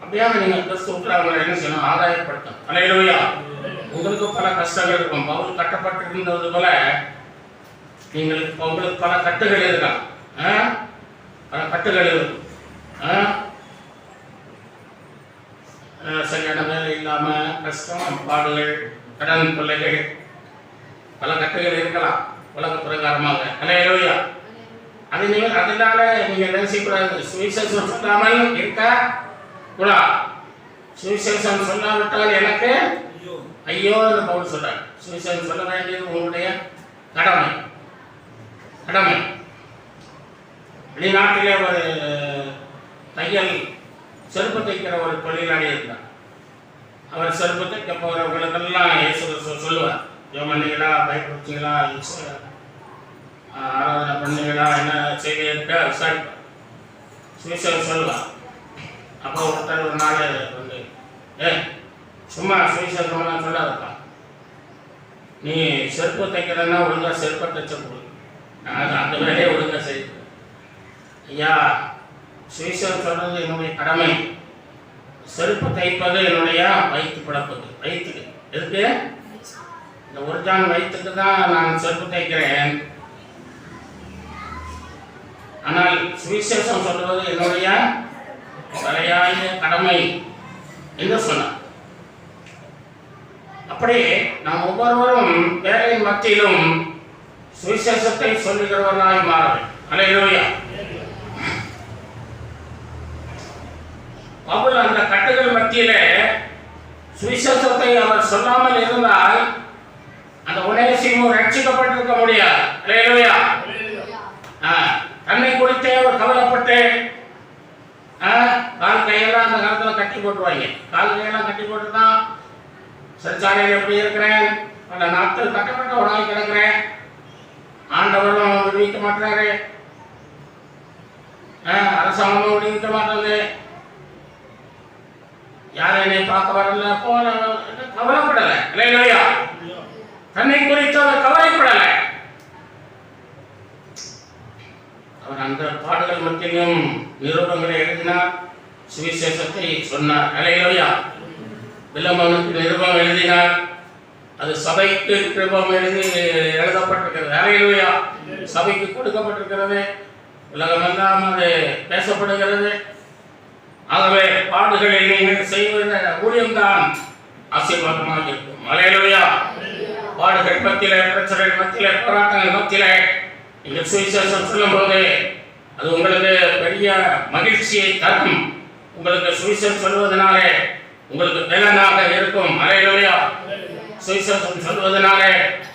அப்படியாக நீங்கள் கிறிஸ்துவுக்குள்ள அவங்களை என்ன செய்யணும்? ஆதாயப்படுத்தும். அல்லேலூயா. உங்களுக்கு பல கஷ்டங்கள் இருக்கும். பவுல் கட்டப்பட்டிருந்தது போல உங்களுக்கு பல கட்டுகள் இருக்கலாம். பல கட்டுகள் இருக்கும். சரியான வேலை இல்லாமல் கஷ்டம், பாடுகள், கடன் தொல்லைகள், பல கட்டுகள் இருக்கலாம் உலக பிரகாரமாக. அல்லேலூயா. அதனால நீங்கள் நினைக்கக்கூடாது சுவிசேஷம் சொல்லாமல் இருக்க கூடாது. சுவிசேஷம் சொல்லாவிட்டால் எனக்கு ஐயோ என்று பவுல் சொல்றார். சுவிசேஷம் சொல்ல வேண்டியது உங்களுடைய கடமை. கடமை. வெளிநாட்டிலே ஒரு தையல் செருப்பு தைக்கிற ஒரு தொழிலாளி இருந்தார். அவர் செருப்பு தைக்க போகிறவங்களுக்கெல்லாம் இயேசு சொல்லுவார். ஜெபமணிகளா, பயப்படுத்தீங்களா, ஆராதனை பண்ணுங்களா, என்ன செய்தி இருக்க விசாரிப்பார். சுவிசேஷம் சொல்லுவார். அப்போ ஒருத்தர் ஒரு நாள் சும்மா சுவிசேஷம்லாம் சொல்லாதப்பா, நீ செருப்பு தைக்கிறன்னா ஒழுங்காக செருப்பை தைச்ச போடு, நான் அந்த வேலையை ஒழுங்காக செய்ய. ஐயா, சுவிசேஷம் சொல்றது என்னுடைய கடமை. செருப்பு தைப்பது என்னுடைய வயிற்று பிழப்பது. வயிற்றுக்கு எதுக்கு? இந்த ஒரு ஜான் வயிற்றுக்கு தான் நான் செருப்பு தைக்கிறேன். ஆனால் சுவிசேஷம் சொல்வது என்னுடைய தலையாய கடமை என்று சொன்னார். அப்படி நாம் ஒவ்வொருவரும் வேலையின் மத்தியிலும் சுவிசேஷத்தை சொல்லுகிறவர்களாய் மாற வேண்டும். அல்லேலூயா. பவுல் அந்த கட்டுகள் மத்தியிலே சுவிசேஷத்தை அவர் சொல்லாமல் இருந்தால் அந்த ஒனேசிமு ரட்சிக்கப்பட்டிருக்க முடியாது. அல்லேலூயா. தன்னை குறித்தே அவர் கவலைப்பட்டு கால் கையெல்லாம் அந்த காலத்தில் கட்டி போட்டுருவாங்க. கால் கையெல்லாம் கட்டி போட்டு தான் சிறைச்சாலையில் எப்படி இருக்கிறேன், பல நாட்கள் கட்டப்பட்ட ஒரு நாள் கிடக்கிறேன், ஆண்டவரும் விடுவிக்க மாட்டாரு, அரசாங்கமும் ஒழுங்கிக்க மாட்டாங்க. யாரும் என்னை பார்க்க வரல போன கவலைப்படலை. இல்லையா? தன்னை குறித்து அவர் கவலைப்படலை. அவர் அந்த பாடுகள் மத்தியிலும் நிருபங்களை எழுதினார், சுவிசேஷத்தை சொன்னார். இல்லையா? விலமனுக்கு நிருபம் எழுதினார், அது சபைக்கு நிருபம் எழுதப்பட்டிருக்கிறது. இல்லையா? சபைக்கு கொடுக்கப்பட்டிருக்கிறது, உலகமெல்லாம் அது பேசப்படுகிறது. ஆகவே பாடுகளில் நீங்கள் செய்வத ஊழியம்தான் ஆசீர்வாதமாக இருக்கும். அல்லேலூயா! பாடுகள் மத்தியிலே, பிரச்சனைகள் மத்தியிலே, போராட்டங்கள் மத்தியிலே நீங்கள் சுவிசேஷம் சொல்லும் போது அது உங்களுக்கு பெரிய மகிழ்ச்சியை தரும். உங்களுக்கு சுவிசேஷம் சொல்வதனாலே உங்களுக்கு பலனாக இருக்கும். அல்லேலூயா! சுவிசேஷம் சொல்வதனாலே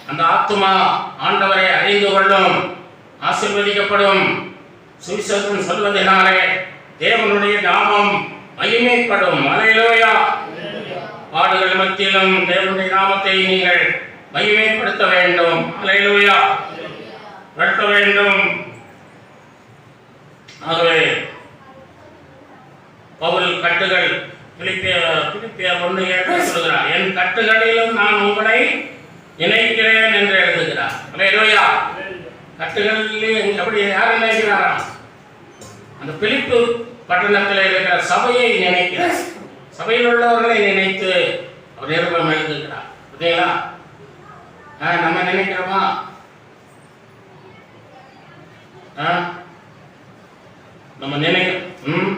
அந்த ஆத்துமா ஆண்டவரை அறிந்து கொள்ளும், ஆசீர்வதிக்கப்படும். சுவிசேஷம் சொல்வதனாலே தேவனுடைய நாமம் மகிமைப்படும். அல்லேலூயா! பாடுகள் மத்தியிலும் தேவனுடைய நாமத்தை நீங்கள் மகிமைப்படுத்த வேண்டும். அல்லேலூயா! படுத்த வேண்டும். ஆகவே பவுல் கட்டுகள் பிலிப்பியர் 1:7 சொல்கிறார், என் கட்டுகளிலும் நான் உங்களை நினைக்கிறேன் என்று எழுதுகிறார். அல்லேலூயா! கட்டுகளில் எப்படி யார் நினைக்கிறாரா? அந்த பிலிப்பு பட்டணத்தில் இருக்கிற சபையை நினைக்கிறார், சபையில் உள்ளவர்களை நினைத்து அவர் நிருபம் எழுதுகிறார். பார்த்தீங்களா? நம்ம நினைக்கிறோமா? நம்ம நினைக்கிறோம்.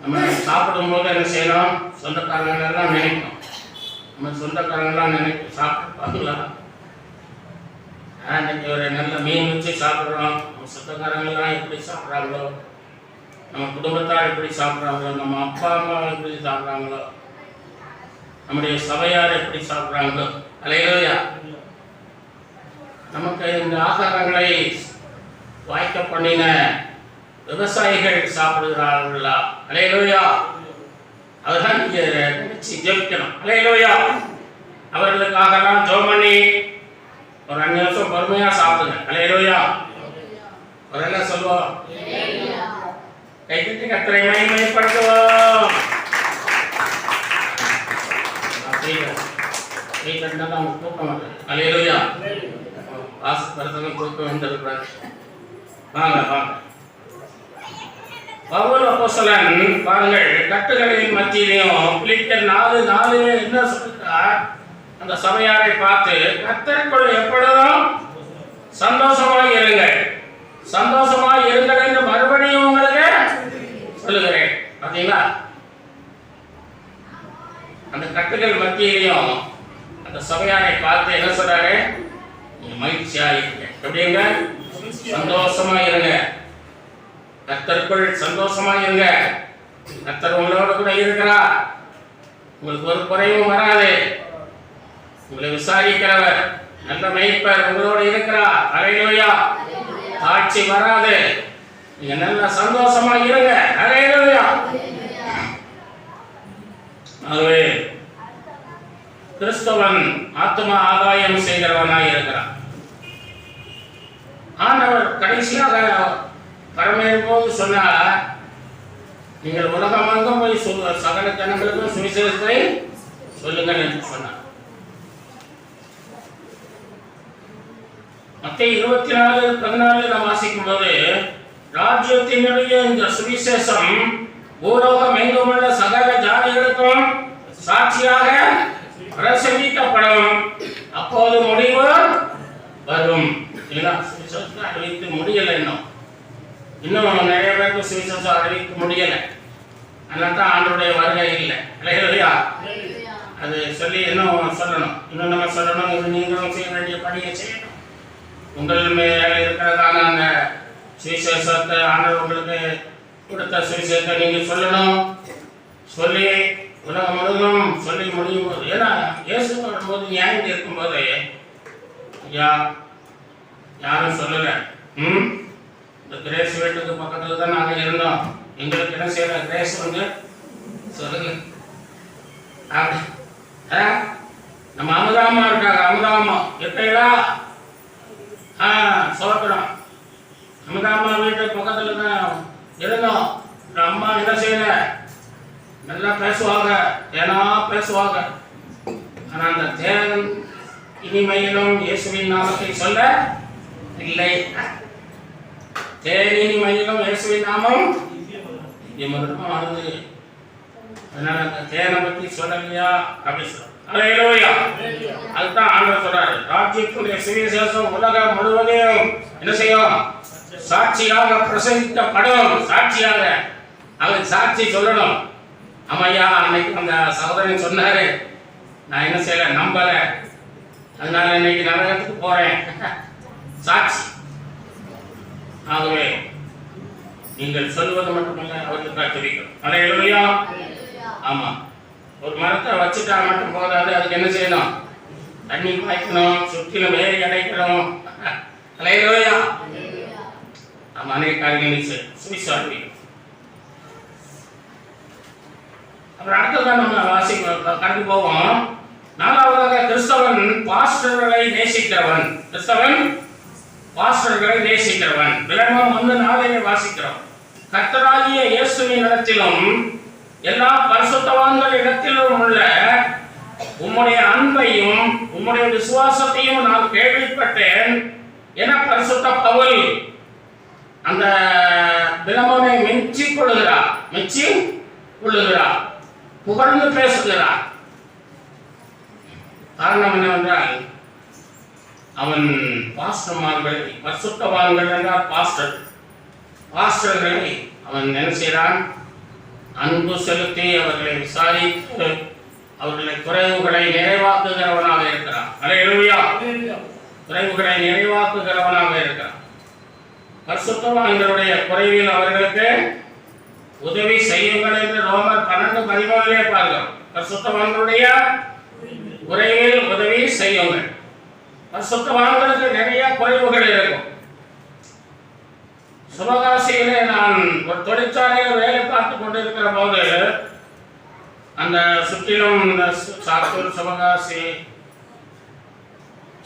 நம்ம சாப்பிடும் போது என்ன செய்யணும்? சொந்தக்காரங்களெல்லாம் நினைக்கணும். நம்ம சொந்தக்காரங்களாம் நினைக்க சாப்பிடுப்பாங்களா? இன்னைக்கு ஒரு நல்ல மீன் வச்சு சாப்பிட்றோம். நம்ம சொந்தக்காரங்களாம் எப்படி சாப்பிட்றாங்களோ, நம்ம குடும்பத்தார் எப்படி சாப்பிட்றாங்களோ, நம்ம அப்பா அம்மா எப்படி சாப்பிட்றாங்களோ, நம்முடைய சபையார் எப்படி சாப்பிட்றாங்களோ. அல்லேலூயா! நமக்கு இந்த ஆகாரங்களை வாய்க்க பண்ணின விவசாயிகள் சாப்பிடுகிறார்களா? அல்லேலூயா! அதுதான் நீங்க நினைச்சு ஜெபிக்கணும். அல்லேலூயா! அவர்களுக்காகலாம் ஜெபம் பண்ணி ஒரு 5 நிமிஷம் பொறுமையா சாப்பிடுங்க. அல்லேலூயா! ஒரு என்ன சொல்லுவோம்? கைத்தட்டி கர்த்தரை மகிமைப்படுத்துவோம். தூக்கம் வந்து அல்லேலூயா! தூக்கம் வந்திருக்கிறார். வாங்க வாங்க. பவுல் அப்போஸ்தலன் பாருங்கள், கட்டுகளின் மத்தியிலையும் பிலிப்பியர் 4:4 என்ன சொல்றார்? அந்த சபையாரை பார்த்து கர்த்தருக்குள் எப்பொழுதும் சந்தோஷமாய் இருங்கள், சந்தோஷமாய் இருங்கள் என்று மறுபடியும் உங்களுக்கு சொல்லுகிறேன். பார்த்தீங்களா? அந்த கட்டுகள் மத்தியிலையும் அந்த சபையாரை பார்த்து என்ன சொல்றாரு? நீங்க மகிழ்ச்சியா இருங்க. எப்படிங்க? சந்தோஷமா இருங்க. கர்த்தருக்குள் சந்தோஷமா இருங்க. கர்த்தர் உங்களோட கூட இருக்கிறார். உங்களுக்கு ஒரு குறைவும் வராது. உங்களை விசாரிக்கிறவர் நல்ல மேய்ப்பர் உங்களோடு இருக்கிறார். அல்லேலூயா! தாட்சி வராது. நீங்க நல்ல சந்தோஷமா இருங்க. அல்லேலூயா! ஆகவே கிறிஸ்தவன் ஆத்மா ஆதாயம் செய்கிறவனாய் இருக்கிறான். ஆண்டவர் கடைசியாக பரமேறும் போது சொன்னார், நீங்கள் உலகமெங்கும் போய் சகல ஜனங்களுக்கும் சுவிசேஷத்தை சொல்லுங்கள் என்று சொன்னார். மத்தேயு 24:14 நாம் வாசிக்கும் போது, ராஜ்யத்தினுடைய இந்த சுவிசேஷம் பூலோகம் எங்கும் உள்ள சகல ஜாதிகளுக்கும் சாட்சியாக பிரசங்கிக்கப்படும், அப்போது முடிவு வரும். சுவிசேஷத்தை அறிவித்து முடியலை. இன்னும் நிறைய பேருக்கு சுவிசேஷம் அறிவிக்க முடியலை. அதனால தான் ஆண்டவருடைய வருகை இல்லை. இல்லையா? அது சொல்லி இன்னும் சொல்லணும், இன்னும் நம்ம சொல்லணும். இது நீங்களும் செய்ய வேண்டிய பணியை செய்யணும். உங்கள் மேல இருக்கிறதான அந்த சுவிசேஷத்தை, ஆண்டவர் உங்களுக்கு கொடுத்த சுவிசேஷத்தை நீங்கள் சொல்லணும். சொல்லி உலகம் முழுவதும் சொல்லி முடியும் போது, ஏன்னா இயேசு வரும்போது நியாயம் இருக்கும்போது யாரும் சொல்லலை. இந்த கிரேஸ் வீட்டுக்கு பக்கத்தில் தான் நாங்கள் இருந்தோம். எங்களுக்கு என்ன செய்யற கிரேஸ் வந்து சொல்லுங்க. நம்ம அமுதாமா இருக்காங்க. அமுதாமா இருக்கையா? சோத்திரம். அமுதாமா வீட்டு பக்கத்தில் தான் இருந்தோம். அம்மா என்ன செய்யல, நல்லா பேசுவாங்க, ஏன்னா பேசுவாங்க. ஆனா அந்த தேவன் இனிமையிலும் இயேசுவின் நாமத்தை சொல்ல இல்லை. தேவன் இனிமையிலும் இயேசுவின் நாமம் ஆனது. அதனால அந்த தேவனை பற்றி சொல்லலையா அப்படி சொல்றோம். அல்லேலூயா. அதுதான் ஆண்டவர் சொல்றாரு, ராஜ்யத்துடைய சுவிசேஷம் உலகம் முழுவதையும் என்ன செய்யும், சாட்சியாக பிரசங்கிக்கப்படும். சாட்சியாக அவன் சாட்சி சொல்லணும். அம்மையா அன்னைக்கு அந்த சகோதரன் சொன்னாரு, நான் என்ன செய்யல, நம்பல, அதனால இன்னைக்கு நரகத்துக்கு போறேன். சாட்சி. ஆகவே நீங்கள் சொல்வது மட்டுமல்ல, அவருக்கு தெரிவிக்கும். அல்லேலூயா. ஆமா, ஒரு மரத்தை வச்சுட்டா மட்டும் போதாது, அதுக்கு என்ன செய்யணும், தண்ணி பாய்க்கணும், சுற்றிலும் வேலி அடைக்கணும். அல்லேலூயா. ஆமா, அநேக காரியங்கள் சுவிசாரி. அப்புறம் அடுத்ததான் நம்ம கடந்து போவோம். நாலாவதாக, கிறிஸ்தவன் பாஸ்டர்களை நேசிக்கிறவன். கிறிஸ்தவன் பாஸ்டர்களை நேசிக்கிறவன். விளம்பரம் 1:4 வாசிக்கிறோம். கர்த்தராகிய இயேசுவின் இடத்திலும் எல்லா பரிசுத்தவான்கள் இடத்திலும் உள்ள உம்முடைய அன்பையும் உம்முடைய விசுவாசத்தையும் நான் கேள்விப்பட்டேன் என பரிசுத்த பவுல் அந்த விளம்பரை மெச்சி கொள்ளுகிறார், புகழ்ந்து பேசுகிறார். காரணம் என்னவென்றால், அவன் பாஸ்டர்மார்களை, பரிசுத்தவான்கள் என்றால் பாஸ்டர்களை அவன் என்ன செய்கிறான், அன்பு செலுத்தி அவர்களை விசாரித்து அவர்களை குறைவுகளை நிறைவாக்குகிறவனாக இருக்கிறான். அல்லேலூயா. குறைவுகளை நிறைவாக்குகிறவனாக இருக்கிறான். பரிசுத்தவான்களுடைய குறைவில் அவர்களுக்கு உதவி செய்யுங்கள் என்று ரோமர் 12:13 பார்க்கிறோம். பரிசுத்தவான்களுடைய குறைவில் உதவி செய்யுங்கள். பரிசுத்தவான்களுக்கு நிறைய குறைவுகள் இருக்கும். சிவகாசியிலே நான் ஒரு தொழிற்சாலையில் வேலை பார்த்து கொண்டிருக்கிற போது, அந்த சுற்றிலும் இந்த சாத்தூர், சிவகாசி,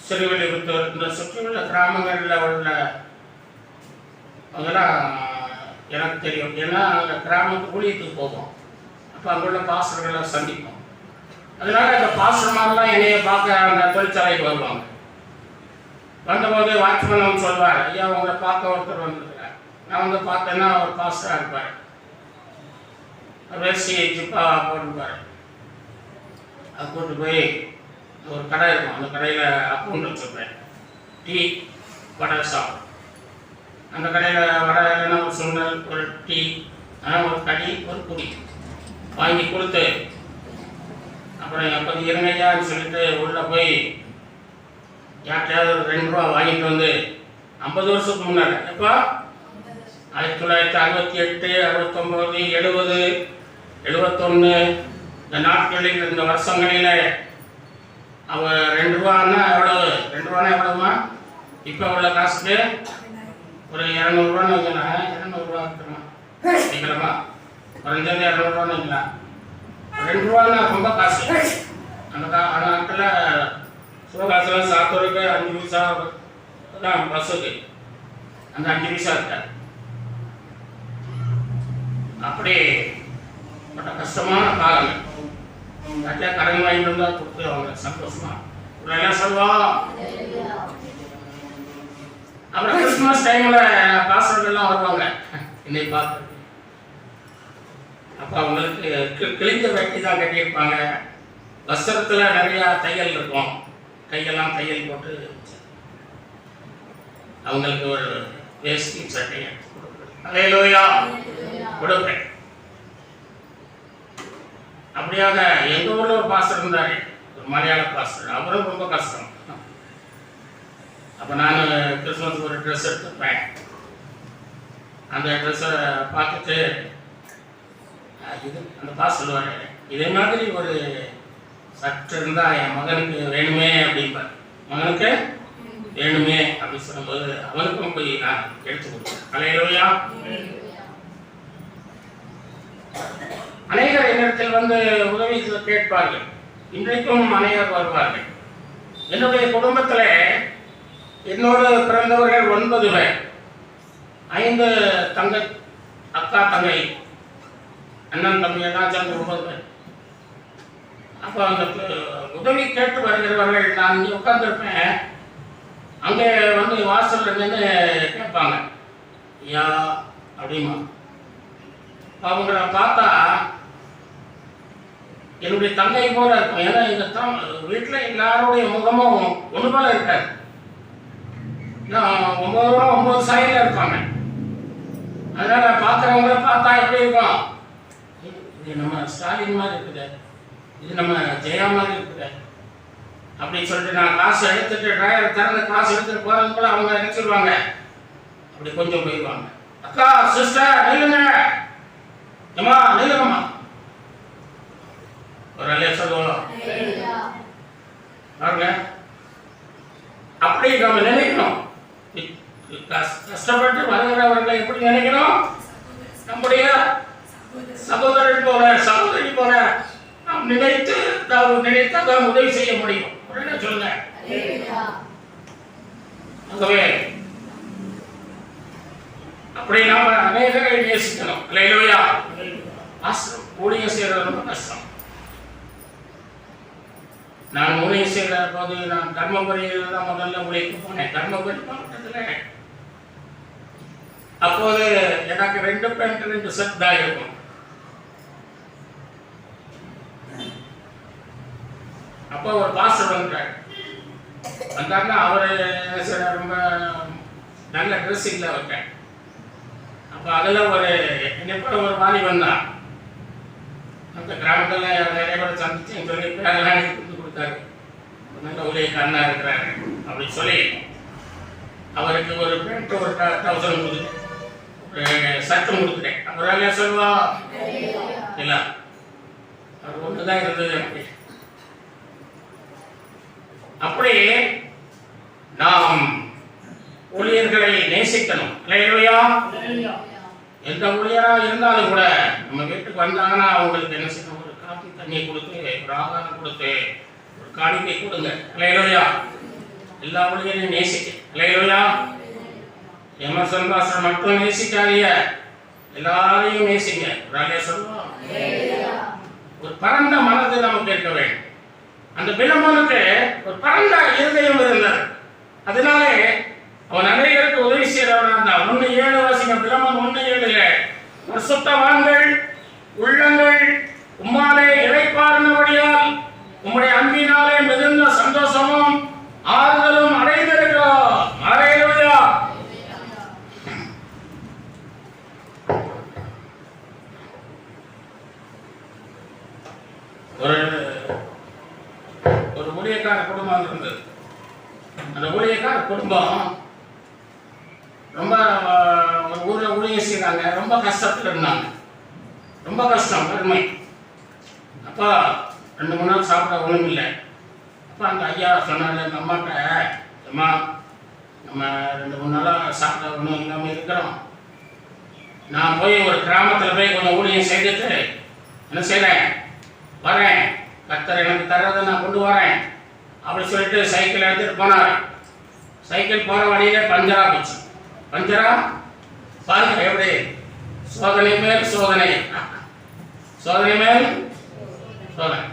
சிறுவில்லிபுத்தூர், இந்த சுற்றியுள்ள கிராமங்களில் உள்ள அதெல்லாம் எனக்கு தெரியும். ஏன்னா அந்த கிராமத்து ஊழியத்துக்கு போவோம். அப்போ அங்குள்ள பாஸ்டர்களை சந்திப்போம். அதனால அந்த பாஸ்டர்மாரெலாம் என்னைய பார்க்க அந்த தொழிற்சாலைக்கு வருவாங்க. வந்தபோது வாட்ச்மேன் சொல்வார், ஐயா உங்களை பார்க்க ஒருத்தர் வந்துருக்கிறார். நான் வந்து பார்த்தேன்னா அவர் பாஸ்டராக இருப்பார். வேஷ்டி ஜிப்பா போட்டுப்பார். அது கூட்டு போய் ஒரு கடை இருக்கும், அந்த கடையில் அக்கௌண்ட் வச்சுருப்பேன். டீ வடை சாப்பிடும். அந்த கடையில் வடை இல்லைன்னா ஒரு சுண்டல், ஒரு டீ, ஒரு கடி, ஒரு குடி வாங்கி கொடுத்து, அப்புறம் எப்போது இருங்கையான்னு சொல்லிட்டு உள்ளே போய் யார்கிட்டையாவது ஒரு 2 ரூபா வாங்கிட்டு வந்து, 50 வருஷத்துக்கு முன்னாடி, எப்போ 1968, 69, 70, 71 இந்த நாட்களில், இந்த வருஷங்களில் அவள் 2 ரூபான்னா எவ்வளவு, 2 ரூபான்னா எவ்வளவுமா, இப்போ உள்ள காசுக்கு ஒரு 200 ரூபான்னு வைக்கலாம். 200 ரூபா இருக்குமா வைக்கலாமா, குறைஞ்சது 200 ரூபான்னு வைக்கலாம். 2 ரூபான்னா ரொம்ப காசு. அந்த நாட்டில் சிவகாசியில் சாத்தூருக்கு 5 பைசா தான் பஸ்ஸுக்கு, அந்த 5 பைசா இருக்காது. அப்படி பட்ட கஷ்டமான காலங்கள். நிறையா கடன் வாங்கிட்டு இருந்தால் கொடுத்து அவங்க சந்தோஷமா எல்லாம் சொல்லுவோம். அப்புறம் கிறிஸ்துமஸ் டைமில் பாஸ்டர்கள்லாம் வருவாங்க என்னை பார்த்து. அப்போ அவங்களுக்கு கிழிஞ்ச வெட்டி தான் கட்டியிருப்பாங்க. வஸ்திரத்தில் நிறையா தையல் இருக்கும். கையெல்லாம் தையல் போட்டு அவங்களுக்கு ஒரு வேஷ்டி சட்டையை அல்லேலூயா கொடுப்பேன். அப்படியாக எங்கள் ஊரில் ஒரு பாஸ்டர் இருந்தார், ஒரு மலையாள பாஸ்டர். அவரும் ரொம்ப கஷ்டம். அப்போ நான் கிறிஸ்துமஸுக்கு ஒரு ட்ரெஸ் எடுத்துப்பேன். அந்த ட்ரெஸ்ஸை பார்த்துட்டு இது அந்த பாஸ்டர் சொல்லுவார், இதே மாதிரி ஒரு சட்டை இருந்தால் என் மகனுக்கு வேணுமே அப்படின்பார். மகனுக்கு வேணுமே அப்படின்னு சொல்லும்போது அவனுக்கும் போய் நான் எடுத்து கொடுத்தேன். அல்லேலூயா. அநேகர் என்னிடத்தில் வந்து உதவி கேட்பார்கள். இன்றைக்கும் அநேகர் வருவார்கள். என்னுடைய குடும்பத்தில் என்னோடு பிறந்தவர்கள் 9 பேர். 5 அக்கா தங்கை, அண்ணன் தம்பியெல்லாம் சேர்ந்து 9 பேர். அப்போ அந்த உதவி கேட்டு வருகிறவர்கள், நான் இங்கே உட்காந்துருப்பேன், அங்கே வந்து வாசல்ல நின்று கேட்பாங்க, ஐயா அப்படிமா. அவங்கள பார்த்தா என்னுடைய தங்கை போல இருக்கும். ஏன்னா எங்கள் வீட்டில் எல்லாருடைய முகமும் ஒன்று போல இருக்காது. 9 சாயில இருப்பாங்க. அதனால பார்க்குறவங்கள பார்த்தா எப்படி இருக்கும், இது நம்ம ஸ்டாலின் மாதிரி இருக்குது, இது நம்ம ஜெயா மாதிரி இருக்குது அப்படின்னு சொல்லிட்டு நான் காசு எடுத்துட்டு டிரைவர் திறந்து காசு எடுத்துட்டு போகிறது கூட அவங்க நினைச்சிருவாங்க. அப்படி கொஞ்சம் போயிடுவாங்க. அக்கா சிஸ்டர் நில்லுங்க, ஏமா நில்லுங்கம்மா, ஒரு அல்லையா சொல்லுவோம் பாருங்க. அப்படி நம்ம நினைக்கணும். கஷ்டப்பட்டு வருகிறவர்களை எப்படி நினைக்கணும், நம்முடைய சகோதரன் போல சகோதரி போல நாம் நினைத்தால் உதவி செய்ய முடியும். சொல்லுங்க. ஆகவே அப்படி நாம அநேகரை நேசிக்கணும். இல்லையா? ஊழியம் செய்யறது ரொம்ப கஷ்டம். நான் ஊழியம் செய்கிற போது நான் தர்மபுரியில் தான் முதல்ல ஊழியருக்கு போனேன். தர்மபுரி மாவட்டத்தில் அப்போது எனக்கு 2 பேண்ட் 2 செட் தான் இருக்கும். அப்போ ஒரு பாஸ்டர் வந்தாருன்னா அவர் ரொம்ப நல்ல ட்ரெஸ்ஸிங்கில் வைப்பேன். அப்போ அதில் என்னப்போ ஒரு வாலிபன் தான் அந்த கிராமத்தில் நிறைய பேர் சந்திச்சு சொல்லி பேரெல்லாம் கொடுத்து கொடுத்தாரு. நல்ல ஊழியக்காரனா இருக்கிறாரு அப்படின்னு சொல்லி அவருக்கு ஒரு பேண்ட் ஒரு 1000 கொடுத்துட்டேன், ஒரு சட்டம் கொடுத்துட்டேன். அவரால் சொல்லுவா இல்லை, அவர் ஒன்று தான் இருந்தது எனக்கு. அப்படி நாம் ஊழியர்களை நேசிக்கணும். இல்லையா? எந்த ஊழியராக இருந்தாலும் கூட நம்ம வீட்டுக்கு வந்தாங்கன்னா அவங்களுக்கு என்ன செய்யணும், ஒரு காஃபி தண்ணி கொடுத்து, ஒரு ஆகாரம் கொடுத்து, ஒரு காணிக்கை கொடுங்க. இல்லையா? எல்லா ஊழியரையும் நேசிக்க. இல்லையா? எமர்சன் பாஸ்டர் மட்டும் நேசிக்காதீங்க, எல்லாரையும் நேசிங்க. ஒரு சொல்லுவோம், ஒரு பரந்த மனது நமக்கு இருக்க வேண்டும். அந்த பிலமோனுக்கு ஒரு பரந்த இருதயம் இருந்தது. அதனாலே அவன் அநேகருக்கு உதவி செய்யறவனா இருந்தான். 1:7 வாசிங்க. பிலமோன் 1:7. பரிசுத்தவான்கள் உள்ளங்கள் உம்மாலே இளைப்பாறினபடியால் உம்முடைய அன்பினாலே மிகுந்த சந்தோஷமும் ஆறுதலும் அடைந்திருக்கிறோம். அல்லேலூயா. ஒரு ஊழியக்கார குடும்பம் இருந்தது. அந்த ஊழியக்கார குடும்பம் ரொம்ப ஒரு ஊரில் ஊழியம் செய்கிறாங்க. ரொம்ப கஷ்டத்தில் இருந்தாங்க, ரொம்ப கஷ்டம், வறுமை. அப்போ 2-3 நாள் சாப்பிட ஒன்றும் இல்லை. அப்போ அந்த ஐயா சொன்னாங்க எங்கள் அம்மாட்ட, அம்மா நம்ம 2-3 நாளாக சாப்பிட ஒன்றும் இல்லாமல் இருக்கிறோம், நான் போய் ஒரு கிராமத்தில் போய் கொஞ்சம் ஊழியம் செய்துட்டு என்ன செய்கிறேன், வரேன், கர்த்தர் எனக்கு தர்றதை நான் கொண்டு வரேன் அப்படி சொல்லிட்டு சைக்கிள் எடுத்துகிட்டு போனார். சைக்கிள் போகிற வழியில பஞ்சரா போச்சு. பஞ்சரா பாருங்க எப்படி, சோதனை மேல் சோதனை, சோதனை மேல் சோதனை.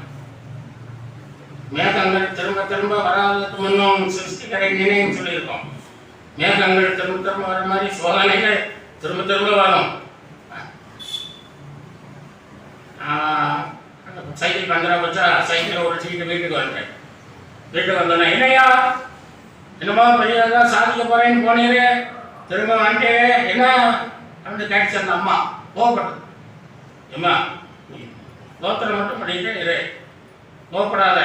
மேகங்கள் திரும்ப திரும்ப வராததுக்கு முன்னும் சிருஷ்டிகரை நினைன்னு சொல்லியிருக்கோம். மேகங்கள் திரும்ப திரும்ப வர மாதிரி சோதனைகள் திரும்ப திரும்ப வரும். சைக்கிள் பஞ்சரா போச்சா, சைக்கிளை ஒழிச்சுக்கிட்டு வீட்டுக்கு வந்துட்டேன். வீட்டுக்கு வந்தோன்னே, என்னையா என்னமோ பெரியதான் சாதிக்க போறேன்னு போனீரு, திரும்ப வந்துட்டே என்ன அப்படின்னு கேட்டுச்சு அந்த அம்மா. கோவப்பட்டது. ஏம்மா கோத்திரம் மட்டும் பண்ணிட்டு இரு, கோவப்படாத,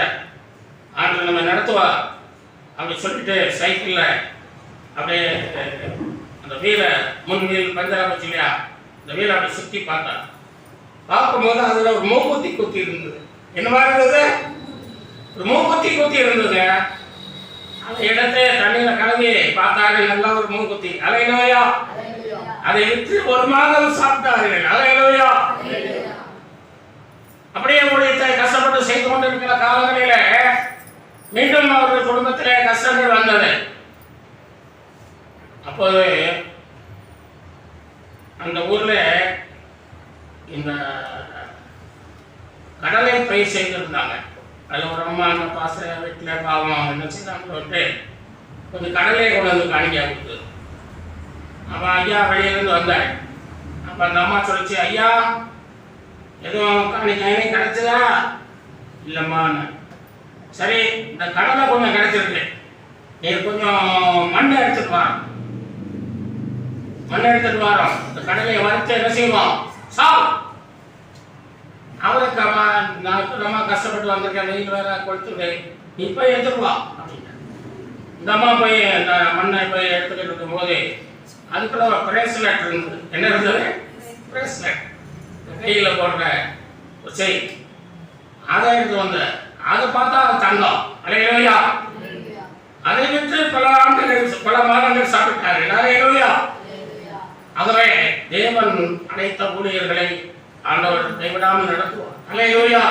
ஆண்டு நம்ம நடத்துவா அப்படி சொல்லிட்டு சைக்கிளில் அப்படியே அந்த வீலை, முன் வீல் பஞ்சரா போச்சு இல்லையா, இந்த வீலை அப்படி சுற்றி பார்த்தா. பார்க்கும்போது அதில் ஒரு மூக்குத்தி குத்தி இருந்தது. என்னவா இருந்தது? ஒரு மூக்குத்தி குத்தி இருந்தது. அந்த இடத்தை தண்ணியில் கலவி பார்த்தாரு, நல்லா ஒரு மூக்குத்தி. அல்லேலூயா. அதை விற்று 1 மாதம் சாப்பிட்டார்கள். அல்லேலூயா. அப்படியே ஊழியத்தை கஷ்டப்பட்டு செய்து கொண்டிருக்கிற காலங்களில மீண்டும் அவர்கள் குடும்பத்திலே கஷ்டங்கள் வந்தது. அப்போது அந்த ஊர்ல இந்த கடலை பயிர் செய்திருந்தாங்க. அதில் ஒரு அம்மா அந்த பாச வீட்டில் பாவம் என்ன செய்தாங்க, கொஞ்சம் கடலையை கொண்டு வந்து காணிக்கா கொடுத்து. அப்போ ஐயா வெளியிலேருந்து வந்தார். அப்போ அந்த அம்மா சொல்லிச்சு, ஐயா எதுவும் காணிக்கை கிடைச்சதா? இல்லைம்மான்னு. சரி, இந்த கடலை கொஞ்சம் கிடைச்சிருக்கு, நீ கொஞ்சம் மண்ணை எடுத்துட்டு வரோம், மண்ணை எடுத்துட்டு வரோம், இந்த கடலையை வறுத்து என்ன செய்வோம், சாவு. அவருக்கு அம்மா, நான் ரொம்ப கஷ்டப்பட்டு வந்திருக்கேன், வெயில் வேற கொடுத்துட்டு, நீ போய் எடுத்துட்டு வா அப்படின்னு. இந்த அம்மா போய் அந்த மண்ணை போய் எடுத்துக்கிட்டு இருக்கும்போது அதுக்குள்ள ஒரு பிரேஸ்லெட் இருந்தது. என்ன இருந்தது? பிரேஸ்லெட், கையில் போடுற ஒரு செயின். அதை எடுத்து வந்து அதை பார்த்தா தங்கம். அல்லேலூயா. அதை விட்டு பல ஆண்டுகள் பல மாதங்கள் சாப்பிட்டார்கள். அல்லேலூயா. ஆகவே தேவன் அனைத்த ஊழியர்களை ஆண்டவர் கைவிடாமல் நடத்துவார். அல்லேலூயா.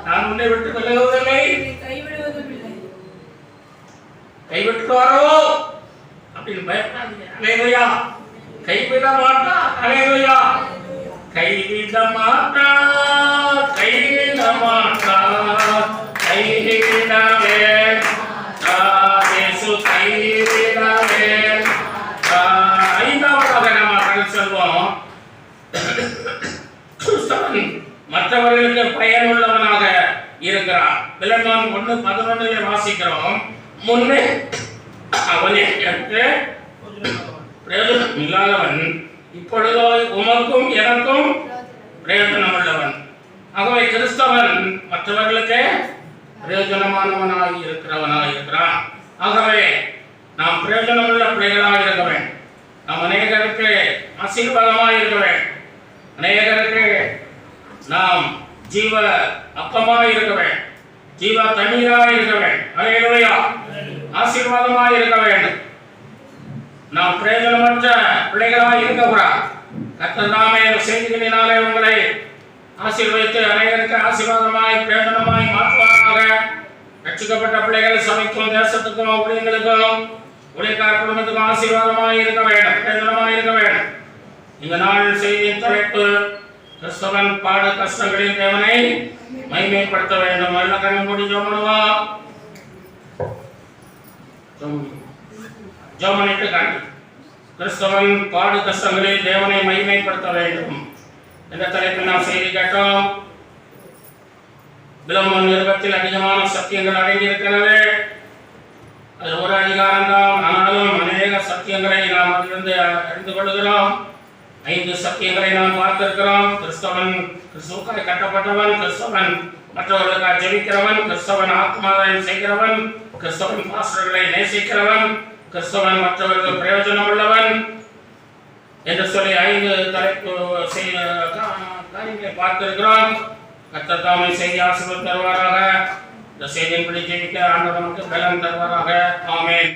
நான் உன்னை விட்டு விலகுவதில்லை, கைவிட்டுவாரோ அப்படின்னு பயப்படாதீங்க. அல்லேலூயா. கைவிட மாட்டார். அல்லேலூயா. கைவிட மாட்டார், கைவிட மாட்டார், கைவிடவே இயேசு கைவிடவே. ஐந்தாவதாக நம்ம கடல் செல்வோம். மற்றவர்களுக்கு பயனுள்ளவனாக இருக்கிறான். பிலமோன் 1:11 வாசிக்கிறோம். முன்னே அவனை கேட்டு பிரயோஜனம் இல்லாதவன், இப்பொழுதோ உமக்கும் எனக்கும் பிரயோஜனம் உள்ளவன். ஆகவே கிறிஸ்தவன் மற்றவர்களுக்கு பிரயோஜனமானவனாக இருக்கிறான். ஆகவே நாம் பிரயோஜனமுள்ள பிள்ளைகளாக இருக்க வேண்டும். நாம் அநேகருக்கு ஆசீர்வாதமாக இருக்க வேண்டும். அநேகருக்கு நாம் ஜீவ அப்பமாக இருக்க வேண்டும், ஜீவ தண்ணீராக இருக்க வேண்டும். அல்லேலூயா. ஆசீர்வாதமாக இருக்க வேண்டும். நாம் பிரயோஜனமற்ற பிள்ளைகளாக இருக்கக்கூடாது. கர்த்தர் தாமே செய்திகளினாலே உங்களை ஆசீர்வதித்து அநேகருக்கு ஆசீர்வாதமாய் பிரயோஜனமாய் மாற்றுவாராக. ரட்சிக்கப்பட்ட பிள்ளைகள் சபைக்கும் தேசத்துக்கும் ஊழியர்களுக்கும் ஊழியக்கார குடும்பத்துக்கும் ஆசீர்வாதமாய் இருக்க வேண்டும், பிரயோஜனமாய் இருக்க வேண்டும். இந்த நாள் செய்தியின் தலைப்பு, கிறிஸ்தவன் பாடு கஷ்டங்களில் தேவனை மகிமைப்படுத்த வேண்டும். நல்ல கண்ணன் மூடி ஜெபம் பண்ணுவோம். ஜெபமணிட்டு காண்டி, கிறிஸ்தவன் பாடு கஷ்டங்களில் தேவனை மகிமைப்படுத்த வேண்டும் என்ற தலைப்பில் நாம் செய்தி கேட்டோம். பிலமோன் நிருபத்தில் அதிகமான சத்தியங்கள் அடங்கியிருக்கிறது. அது ஒரு அதிகாரம் தான், ஆனாலும் அநேக சத்தியங்களை நாம் அதிலிருந்து அறிந்து கொள்கிறோம். 5 சத்தியங்களை நாம் பார்த்திருக்கிறோம். கிறிஸ்தவன் கிறிஸ்துவுக்காக கட்டப்பட்டவன், கிறிஸ்தவன் மற்றவர்களுக்காக ஜெபிக்கிறவன், கிறிஸ்தவன் ஆத்மாதாயம் செய்கிறவன், கிறிஸ்தவன் பாஸ்டர்களை நேசிக்கிறவன், கிறிஸ்தவன் மற்றவர்கள் பிரயோஜனம் உள்ளவன் என்று சொல்லி 5 தலைப்பு காரியங்களை பார்த்திருக்கிறோம். கர்த்தர் தாமே செய்தி ஆசீர்வாதம் தருவாராக. இந்த செய்தியின்படி ஜெபிக்க ஆண்டவர் நமக்கு பலன் தருவாராக. ஆமென்.